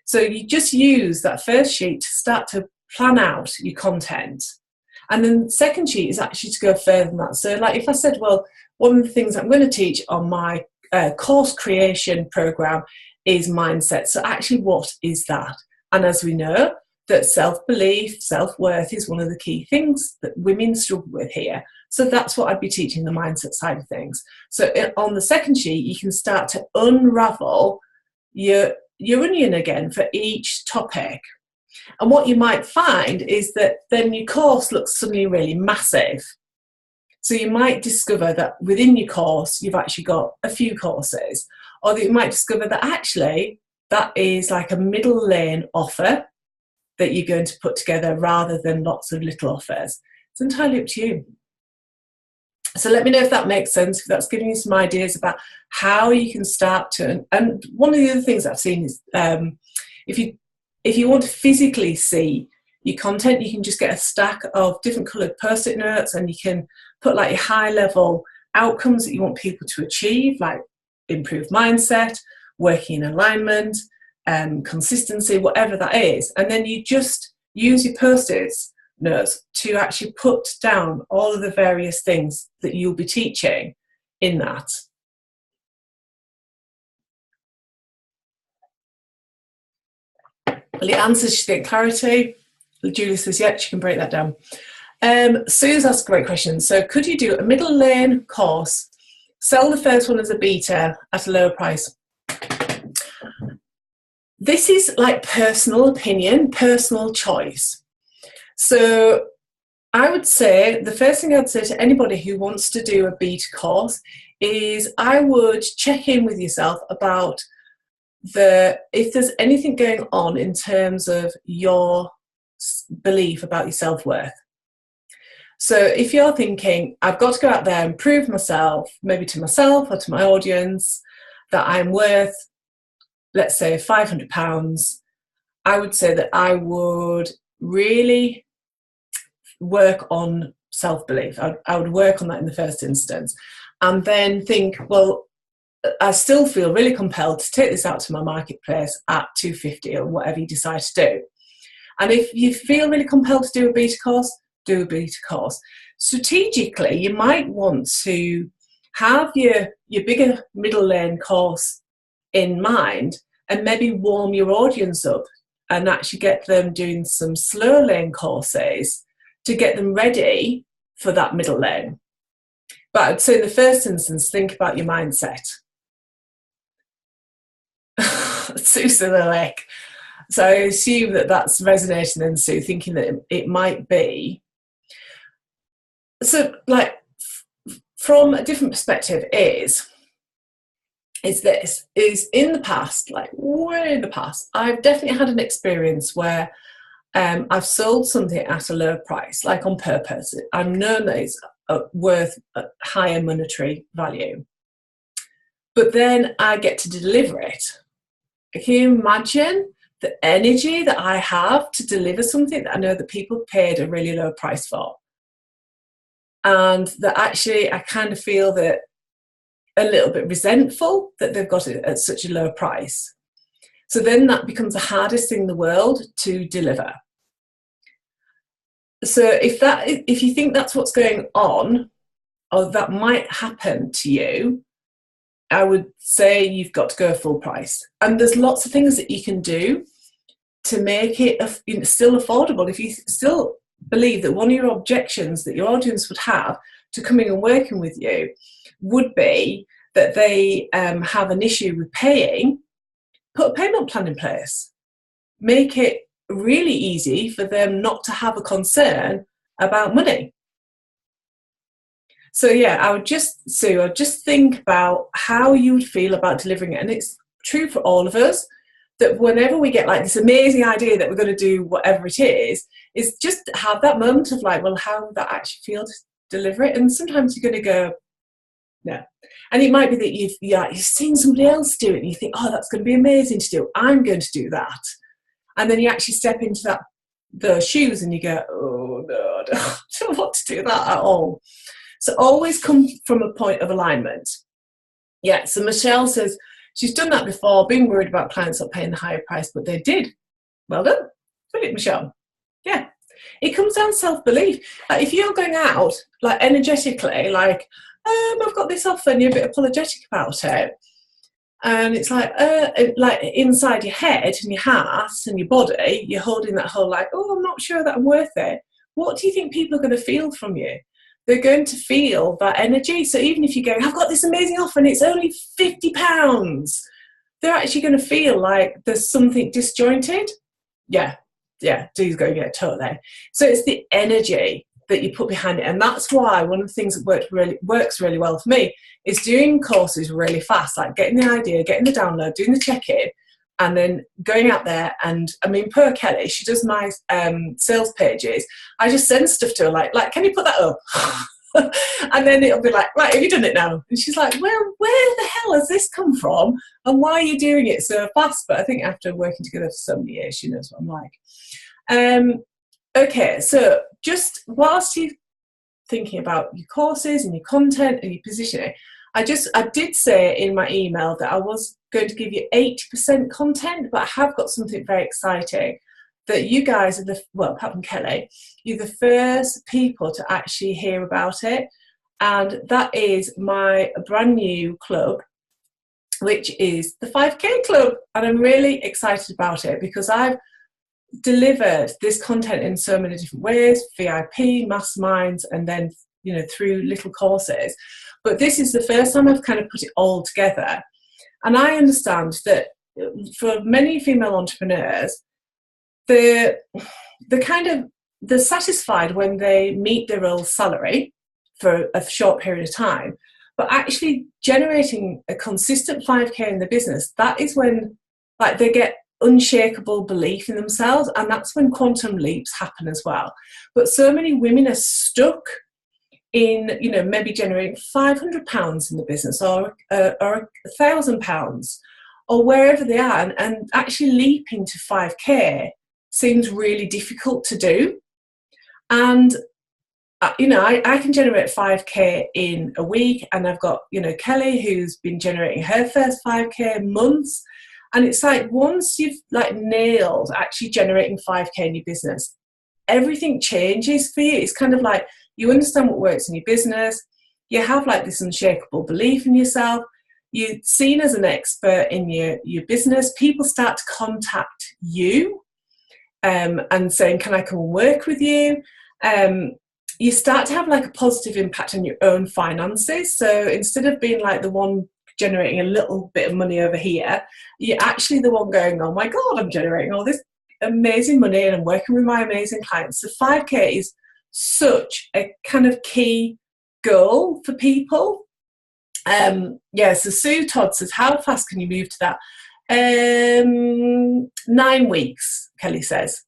Speaker 1: So you just use that first sheet to start to plan out your content. And then the second sheet is actually to go further than that. So like if I said, well, one of the things I'm going to teach on my course creation program is mindset. So actually, what is that? And as we know, that self-belief, self-worth is one of the key things that women struggle with here. So that's what I'd be teaching, the mindset side of things. So on the second sheet, you can start to unravel your onion again for each topic. And what you might find is that then your course looks suddenly really massive. So you might discover that within your course, you've actually got a few courses, or that you might discover that actually that is like a middle lane offer that you're going to put together rather than lots of little offers. It's entirely up to you. So let me know if that makes sense, if that's giving you some ideas about how you can start to, and one of the other things I've seen is if you want to physically see your content, you can just get a stack of different coloured post-it notes and you can put like your high level outcomes that you want people to achieve, like improved mindset, working in alignment, consistency, whatever that is. And then you just use your post-it notes to actually put down all of the various things that you'll be teaching in that. Well, the answers should get clarity. Julie says, yeah, she can break that down. Sue's asked a great question. So could you do a middle lane course, sell the first one as a beta at a lower price? This is like personal opinion, personal choice. So I would say, the first thing I'd say to anybody who wants to do a beta course is I would check in with yourself about if there's anything going on in terms of your belief about your self-worth. So if you're thinking, I've got to go out there and prove myself, maybe to myself or to my audience, that I'm worth, let's say, £500, I would say that I would really work on self-belief. I would work on that in the first instance, and then think, well, I still feel really compelled to take this out to my marketplace at $250 or whatever you decide to do. And if you feel really compelled to do a beta course, do a beta course. Strategically, you might want to have your bigger middle lane course in mind and maybe warm your audience up and actually get them doing some slow lane courses to get them ready for that middle lane. But I'd say in the first instance, think about your mindset. Susan Alec. So I assume that that's resonating then, Sue, thinking that it might be. So, like, from a different perspective is in the past, like way in the past, I've definitely had an experience where I've sold something at a lower price, like on purpose. I've known that it's worth a higher monetary value. But then I get to deliver it. Can you imagine the energy that I have to deliver something that I know that people paid a really low price for? And that actually I kind of feel that a little bit resentful that they've got it at such a low price. So then that becomes the hardest thing in the world to deliver. So if you think that's what's going on, or that might happen to you, I would say you've got to go full price. And there's lots of things that you can do to make it still affordable. If you still believe that one of your objections that your audience would have to coming and working with you would be that they have an issue with paying, put a payment plan in place. Make it really easy for them not to have a concern about money. So yeah, I would just think about how you would feel about delivering it. And it's true for all of us that whenever we get like this amazing idea that we're going to do whatever it is just have that moment of like, well, how would that actually feel to deliver it? And sometimes you're going to go, no. And it might be that you've seen somebody else do it and you think, oh, that's going to be amazing to do. I'm going to do that. And then you actually step into those shoes and you go, oh no, I don't want to do that at all. So always come from a point of alignment. Yeah, so Michelle says she's done that before, being worried about clients not paying the higher price, but they did. Well done. Brilliant, Michelle. Yeah. It comes down to self-belief. Like if you're going out, like energetically, like, I've got this offer and you're a bit apologetic about it. And it's like inside your head and your heart and your body, you're holding that whole like, oh, I'm not sure that I'm worth it. What do you think people are going to feel from you? They're going to feel that energy. So even if you're going, I've got this amazing offer and it's only £50, they're actually going to feel like there's something disjointed. Yeah, Dee's going, yeah, totally. So it's the energy that you put behind it. And that's why one of the things that works really well for me is doing courses really fast, like getting the idea, getting the download, doing the check-in, and then going out there. And I mean, poor Kelly, she does my sales pages. I just send stuff to her like, can you put that up? And then it'll be like, right, have you done it now? And she's like, where the hell has this come from? And why are you doing it so fast? But I think after working together for so many years, she knows what I'm like. Okay, so just whilst you're thinking about your courses and your content and your positioning, I did say in my email that I was going to give you 80% content, but I have got something very exciting that you guys are apart from Kelly, you're the first people to actually hear about it. And that is my brand new club, which is the 5K Club. And I'm really excited about it because I've delivered this content in so many different ways, VIP, masterminds, and then, through little courses. But this is the first time I've kind of put it all together. And I understand that for many female entrepreneurs, they're satisfied when they meet their old salary for a short period of time, but actually generating a consistent 5K in the business, that is when they get unshakable belief in themselves, and that's when quantum leaps happen as well. But so many women are stuck in, maybe generating £500 in the business or £1,000 or wherever they are, and actually leaping to 5K seems really difficult to do. And I can generate 5K in a week, and I've got Kelly, who's been generating her first 5K months. And it's like, once you've nailed actually generating 5K in your business, everything changes for you. It's kind of like you understand what works in your business. You have this unshakable belief in yourself. You're seen as an expert in your business. People start to contact you and saying, can I come and work with you? You start to have a positive impact on your own finances. So instead of being the one generating a little bit of money over here, you're actually the one going, oh my God, I'm generating all this amazing money and I'm working with my amazing clients. So 5K is such a kind of key goal for people. So Sue Todd says, how fast can you move to that? 9 weeks, Kelly says.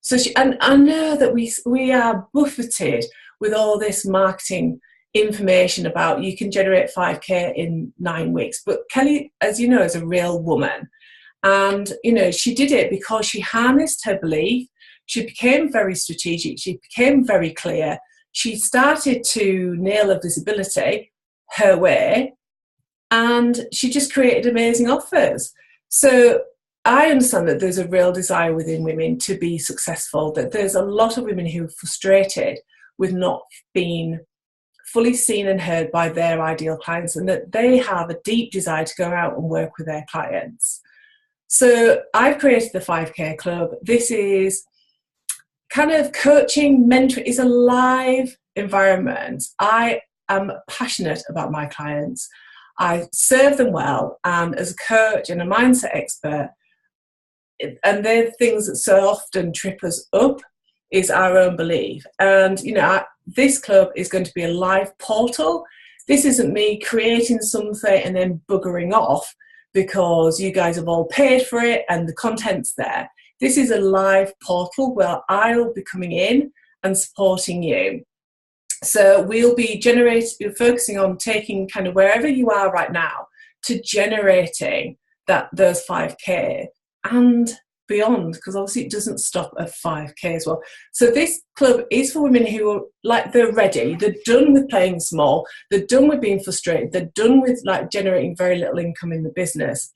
Speaker 1: So and I know that we are buffeted with all this marketing information about you can generate 5K in 9 weeks. But Kelly, as you know, is a real woman. And, she did it because she harnessed her belief. She became very strategic. She became very clear. She started to nail her visibility her way. And she just created amazing offers. So I understand that there's a real desire within women to be successful, that there's a lot of women who are frustrated with not being fully seen and heard by their ideal clients, and that they have a deep desire to go out and work with their clients. So I've created the 5K Club. This is kind of coaching, mentoring. It's a live environment. I am passionate about my clients. I serve them well, and as a coach and a mindset expert, and they're things that so often trip us up, is our own belief. And this club is going to be a live portal. This isn't me creating something and then buggering off because you guys have all paid for it and the content's there. This is a live portal where I'll be coming in and supporting you. So we'll be focusing on taking kind of wherever you are right now to generating those 5K and beyond, because obviously it doesn't stop at 5K as well. So this club is for women who are they're ready, they're done with playing small, they're done with being frustrated, they're done with generating very little income in the business,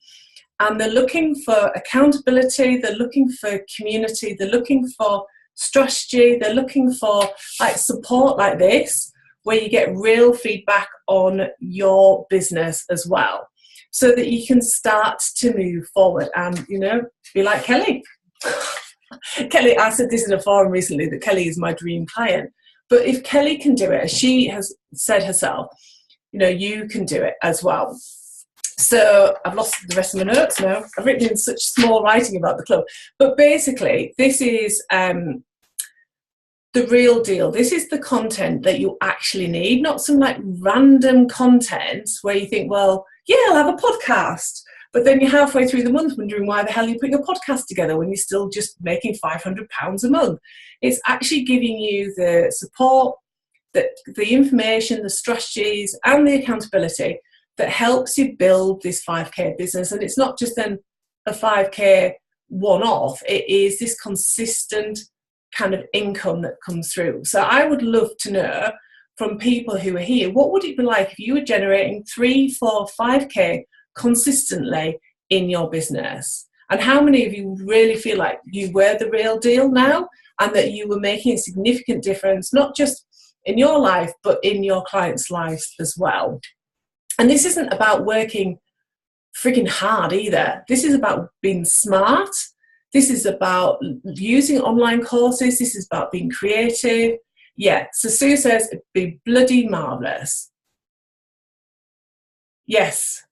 Speaker 1: and they're looking for accountability, they're looking for community, they're looking for strategy, they're looking for support like this, where you get real feedback on your business as well, so that you can start to move forward and, be like Kelly. Kelly, I said this in a forum recently, that Kelly is my dream client. But if Kelly can do it, as she has said herself, you can do it as well. So I've lost the rest of my notes now. I've written in such small writing about the club. But basically, this is the real deal. This is the content that you actually need, not some random content where you think, well, yeah, I'll have a podcast. But then you're halfway through the month wondering why the hell you're putting a podcast together when you're still just making £500 a month. It's actually giving you the support, the information, the strategies, and the accountability that helps you build this 5K business. And it's not just then a 5K one-off. It is this consistent kind of income that comes through. So I would love to know from people who are here, what would it be like if you were generating 3, 4, 5K consistently in your business? And how many of you really feel like you were the real deal now and that you were making a significant difference, not just in your life, but in your clients' lives as well? And this isn't about working freaking hard either. This is about being smart. This is about using online courses. This is about being creative. Yeah, so Sue says it'd be bloody marvellous. Yes.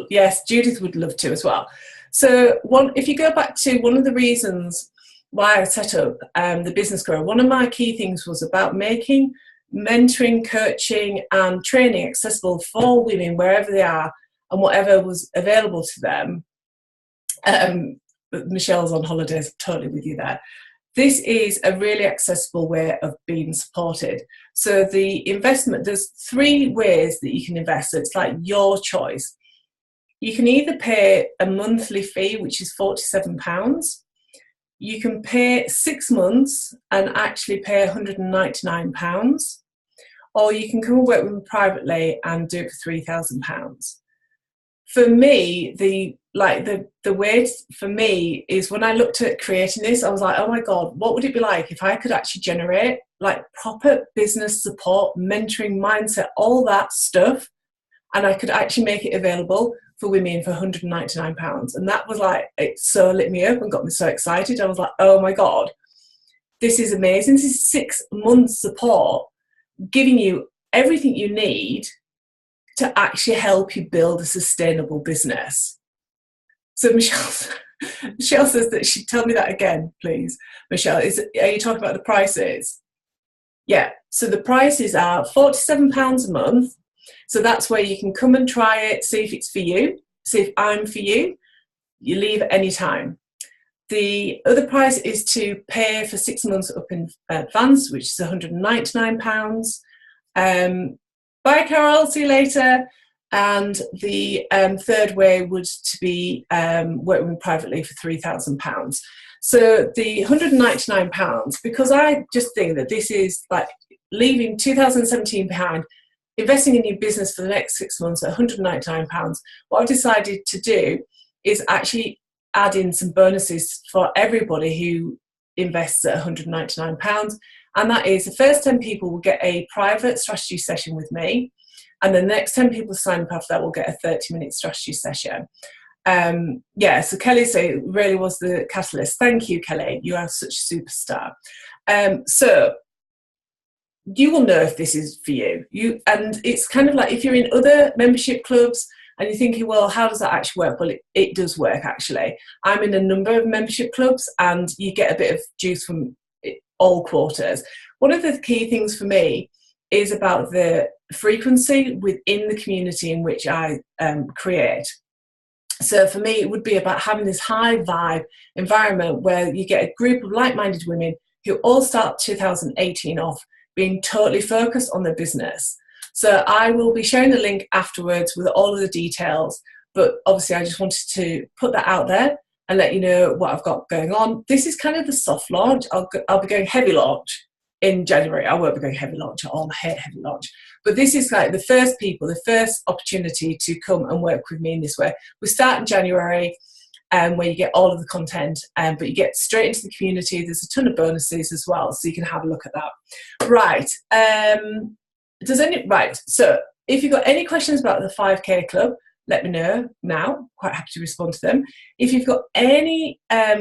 Speaker 1: Yes, Judith would love to as well. So if you go back to one of the reasons why I set up the Business Grower, one of my key things was about making mentoring, coaching and training accessible for women wherever they are and whatever was available to them. Michelle's on holidays, totally with you there. This is a really accessible way of being supported. So the investment, there's 3 ways that you can invest. So it's like your choice. You can either pay a monthly fee, which is £47. You can pay 6 months and actually pay £199. Or you can come and work with me privately and do it for £3,000. For me, the way for me is when I looked at creating this, I was like, oh my God, what would it be like if I could actually generate like proper business support, mentoring, mindset, all that stuff, and I could actually make it available for women for £199. And that was like, it so lit me up and got me so excited. I was like, oh my God, this is amazing. This is 6 months support, giving you everything you need to actually help you build a sustainable business. So Michelle says that she'd tell me that again, please. Michelle, are you talking about the prices? Yeah, so the prices are £47 a month. So that's where you can come and try it, see if it's for you, see if I'm for you. You leave at any time. The other price is to pay for 6 months up in advance, which is £199. Bye, Carol. See you later. And the third way would to be working privately for £3,000. So the £199, because I just think that this is like leaving 2017 behind, investing in your business for the next 6 months at £199. What I've decided to do is actually add in some bonuses for everybody who invests at £199. And that is the first 10 people will get a private strategy session with me. And the next 10 people sign up after that will get a 30-minute strategy session. Yeah, so Kelly said it really was the catalyst. Thank you, Kelly. You are such a superstar. So you will know if this is for you. And it's kind of like if you're in other membership clubs and you're thinking, well, how does that actually work? Well, it does work, actually. I'm in a number of membership clubs and you get a bit of juice from all quarters. One of the key things for me is about the frequency within the community in which I create. So for me, it would be about having this high vibe environment where you get a group of like-minded women who all start 2018 off being totally focused on their business. So I will be sharing the link afterwards with all of the details, but obviously I just wanted to put that out there and let you know what I've got going on. This is kind of the soft launch. I'll be going heavy launch in January. I won't be going heavy launch at all. I hate heavy launch. But this is like the first opportunity to come and work with me in this way. We start in January where you get all of the content, but you get straight into the community. There's a ton of bonuses as well, so you can have a look at that. Right. So if you've got any questions about the 5K Club, let me know now. Quite happy to respond to them. If you've got any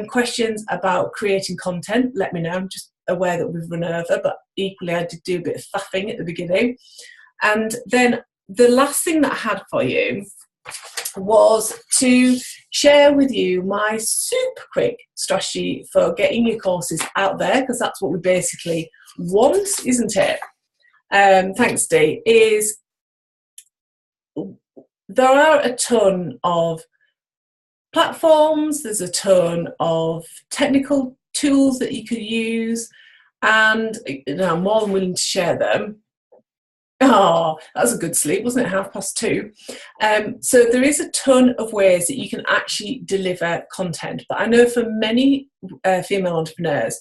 Speaker 1: questions about creating content, let me know. I'm just aware that we've run over, but equally I did do a bit of faffing at the beginning. And then the last thing that I had for you was to share with you my super quick strategy for getting your courses out there, because that's what we basically want, isn't it? Thanks, Dee. There are a ton of platforms, there's a ton of technical tools that you could use, and I'm more than willing to share them. Oh, that was a good sleep, wasn't it? 2:30. So there is a ton of ways that you can actually deliver content, but I know for many female entrepreneurs,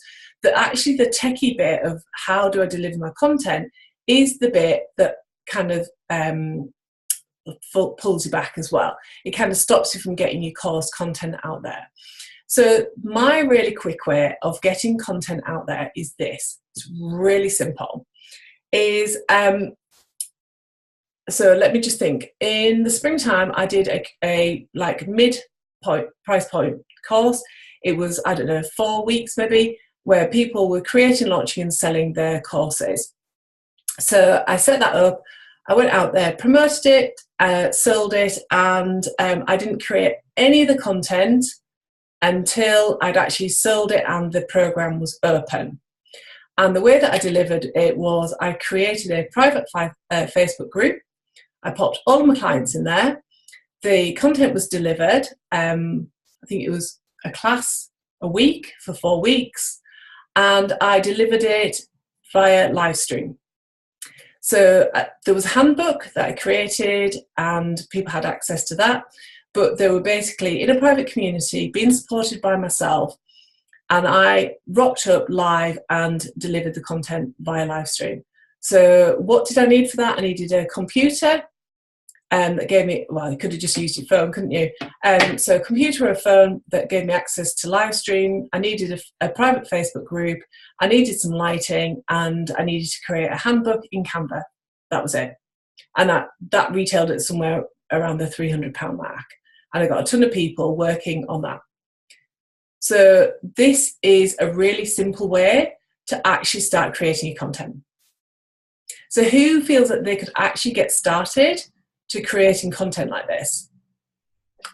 Speaker 1: actually the techie bit of how do I deliver my content is the bit that kind of pulls you back as well. It kind of stops you from getting your course content out there. So my really quick way of getting content out there is this. It's really simple. So let me just think. In the springtime, I did a like mid-point price point course. It was, I don't know, 4 weeks maybe, where people were creating, launching and selling their courses. So I set that up. I went out there, promoted it, sold it, and I didn't create any of the content until I'd actually sold it and the program was open. And the way that I delivered it was I created a private Facebook group. I popped all of my clients in there. The content was delivered. I think it was a class a week for 4 weeks. And I delivered it via live stream. So there was a handbook that I created and people had access to that. But they were basically in a private community being supported by myself. And I rocked up live and delivered the content via live stream. So what did I need for that? I needed a computer. That gave me, well, you could have just used your phone, couldn't you? So a computer or a phone that gave me access to live stream. I needed a private Facebook group. I needed some lighting, and I needed to create a handbook in Canva. That was it. And that retailed at somewhere around the £300 mark. And I got a ton of people working on that. So this is a really simple way to actually start creating your content. So who feels that they could actually get started to creating content like this?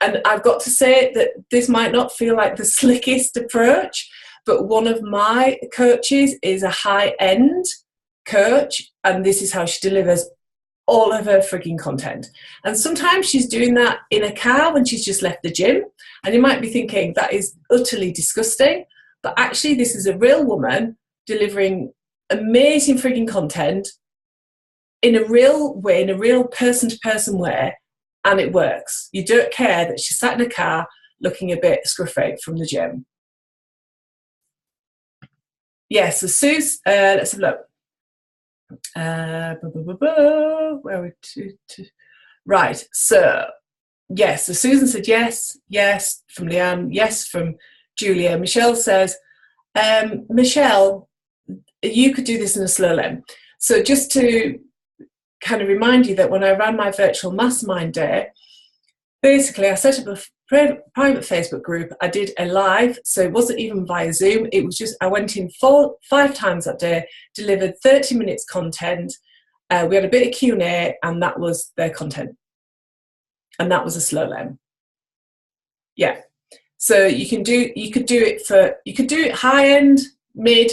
Speaker 1: And I've got to say that this might not feel like the slickest approach, but one of my coaches is a high-end coach, and this is how she delivers all of her freaking content. And sometimes she's doing that in a car when she's just left the gym, and you might be thinking that is utterly disgusting, but actually this is a real woman delivering amazing freaking content in a real way, in a real person-to-person way, and it works. You don't care that she's sat in a car looking a bit scruffy from the gym. Yes, so Sue's, let's have a look. Where are we to? Right, so yes, so Susan said yes, yes from Leanne, yes from Julia. Michelle says, Michelle, you could do this in a slow lane. So just to kind of remind you that when I ran my virtual mastermind day, basically I set up a private Facebook group. I did a live, so it wasn't even via Zoom. It was just, I went in 5 times that day, delivered 30 minutes content. We had a bit of Q&A, and that was their content. And that was a slow lane. Yeah. So you could do it high end, mid.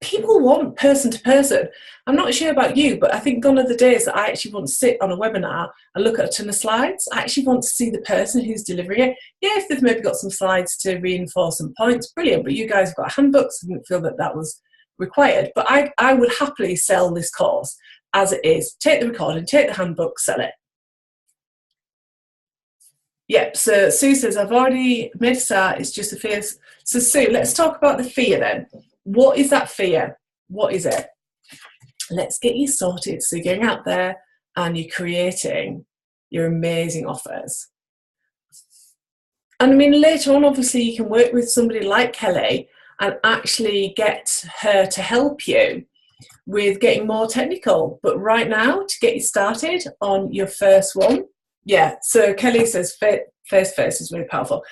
Speaker 1: People want person to person. I'm not sure about you, but I think gone are the days that I actually want to sit on a webinar and look at a ton of slides. I actually want to see the person who's delivering it. Yeah, if they've maybe got some slides to reinforce some points, brilliant. But you guys have got handbooks. I didn't feel that that was required. But I would happily sell this course as it is. Take the recording, take the handbook, sell it. Yep, so Sue says, I've already made a start. It's just a fear. So Sue, let's talk about the fear then. What is that fear? What is it? Let's get you sorted. So you're going out there and you're creating your amazing offers. And I mean, later on, obviously, you can work with somebody like Kelly and actually get her to help you with getting more technical. But right now, to get you started on your first one, yeah, so Kelly says face-to-face is really powerful.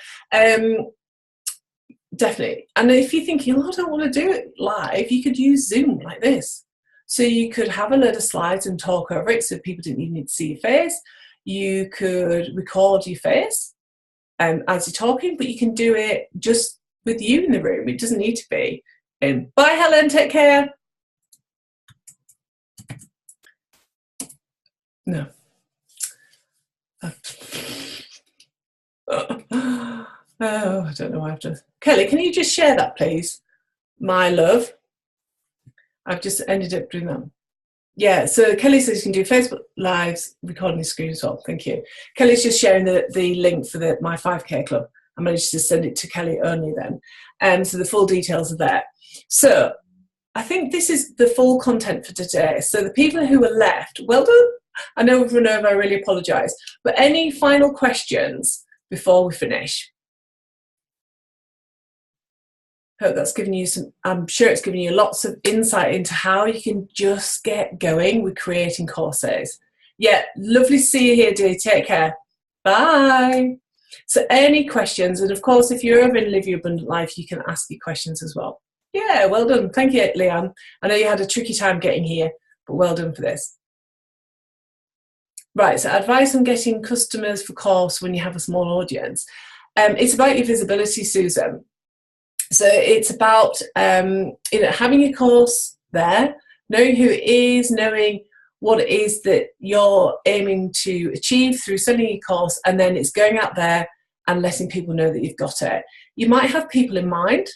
Speaker 1: Definitely. And if you're thinking, oh, I don't want to do it live, you could use Zoom like this. So you could have a load of slides and talk over it so people didn't even need to see your face. You could record your face as you're talking, but you can do it just with you in the room. It doesn't need to be. Bye, Helen. Take care. No. Oh, I don't know why I've done. Kelly, can you just share that, please? My love. I've just ended up doing that. Yeah, so Kelly says you can do Facebook Lives, recording the screen as well. Thank you. Kelly's just sharing the link for my 5K club. I managed to send it to Kelly only then. So the full details are there. So I think this is the full content for today. So the people who are left, well done. I know we've run over, I really apologise. But any final questions before we finish? Hope that's given you some, I'm sure it's given you lots of insight into how you can just get going with creating courses. Yeah, lovely to see you here, dear. Take care. Bye. So any questions, and of course, if you're over in Live Your Abundant Life, you can ask your questions as well. Yeah, well done. Thank you, Leanne. I know you had a tricky time getting here, but well done for this. Right, so advice on getting customers for course when you have a small audience. It's about your visibility, Susan. So it's about having your course there, knowing who it is, knowing what it is that you're aiming to achieve through selling your course, and then it's going out there and letting people know that you've got it. You might have people in mind.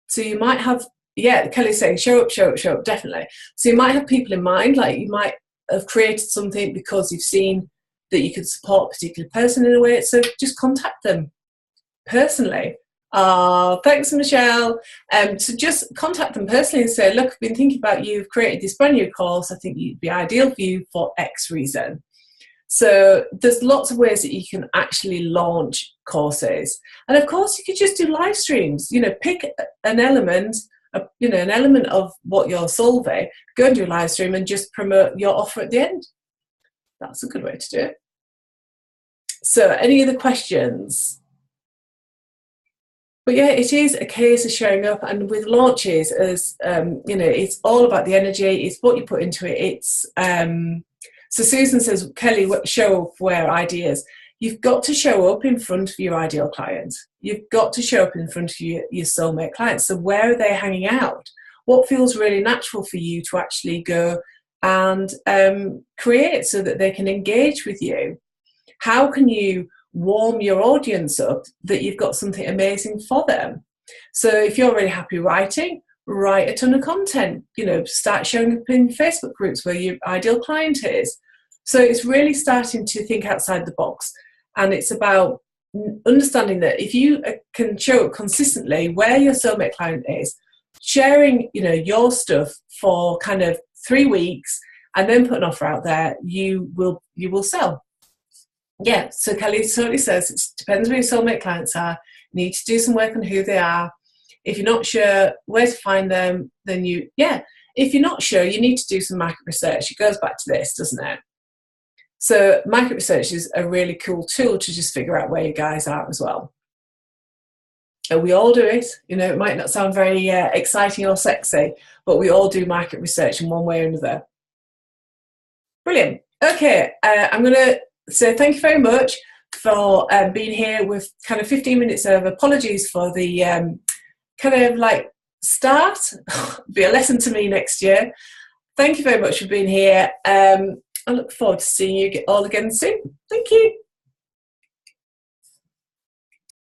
Speaker 1: So you might have, yeah, Kelly's saying show up, show up, show up, definitely. So you might have people in mind, like you might have created something because you've seen that you could support a particular person in a way. So just contact them personally. Thanks, Michelle. So just contact them personally and say, look, I've been thinking about you, I've created this brand new course, I think it'd be ideal for you for X reason. So there's lots of ways that you can actually launch courses. And of course, you could just do live streams, pick an element, an element of what you're solving, go and do a live stream and just promote your offer at the end. That's a good way to do it. So any other questions? But yeah, it is a case of showing up, and with launches, as it's all about the energy. It's what you put into it. It's so Susan says, Kelly, show up where ideas. You've got to show up in front of your ideal client. You've got to show up in front of your soulmate clients. So where are they hanging out? What feels really natural for you to actually go and create so that they can engage with you? How can you warm your audience up that you've got something amazing for them? So if you're really happy writing, write a ton of content, start showing up in Facebook groups where your ideal client is. So it's really starting to think outside the box, and it's about understanding that if you can show up consistently where your soulmate client is, sharing your stuff for kind of 3 weeks and then put an offer out there, you will sell. Yeah, so Kelly totally says it depends where your soulmate clients are. You need to do some work on who they are. If you're not sure where to find them, then if you're not sure, you need to do some market research. It goes back to this, doesn't it? So market research is a really cool tool to just figure out where you guys are as well. And we all do it. It might not sound very exciting or sexy, but we all do market research in one way or another. Brilliant. Okay, I'm going to say thank you very much for being here with kind of 15 minutes over. Apologies for the kind of like start. Be a lesson to me next year. Thank you very much for being here. I look forward to seeing you all again soon. Thank you.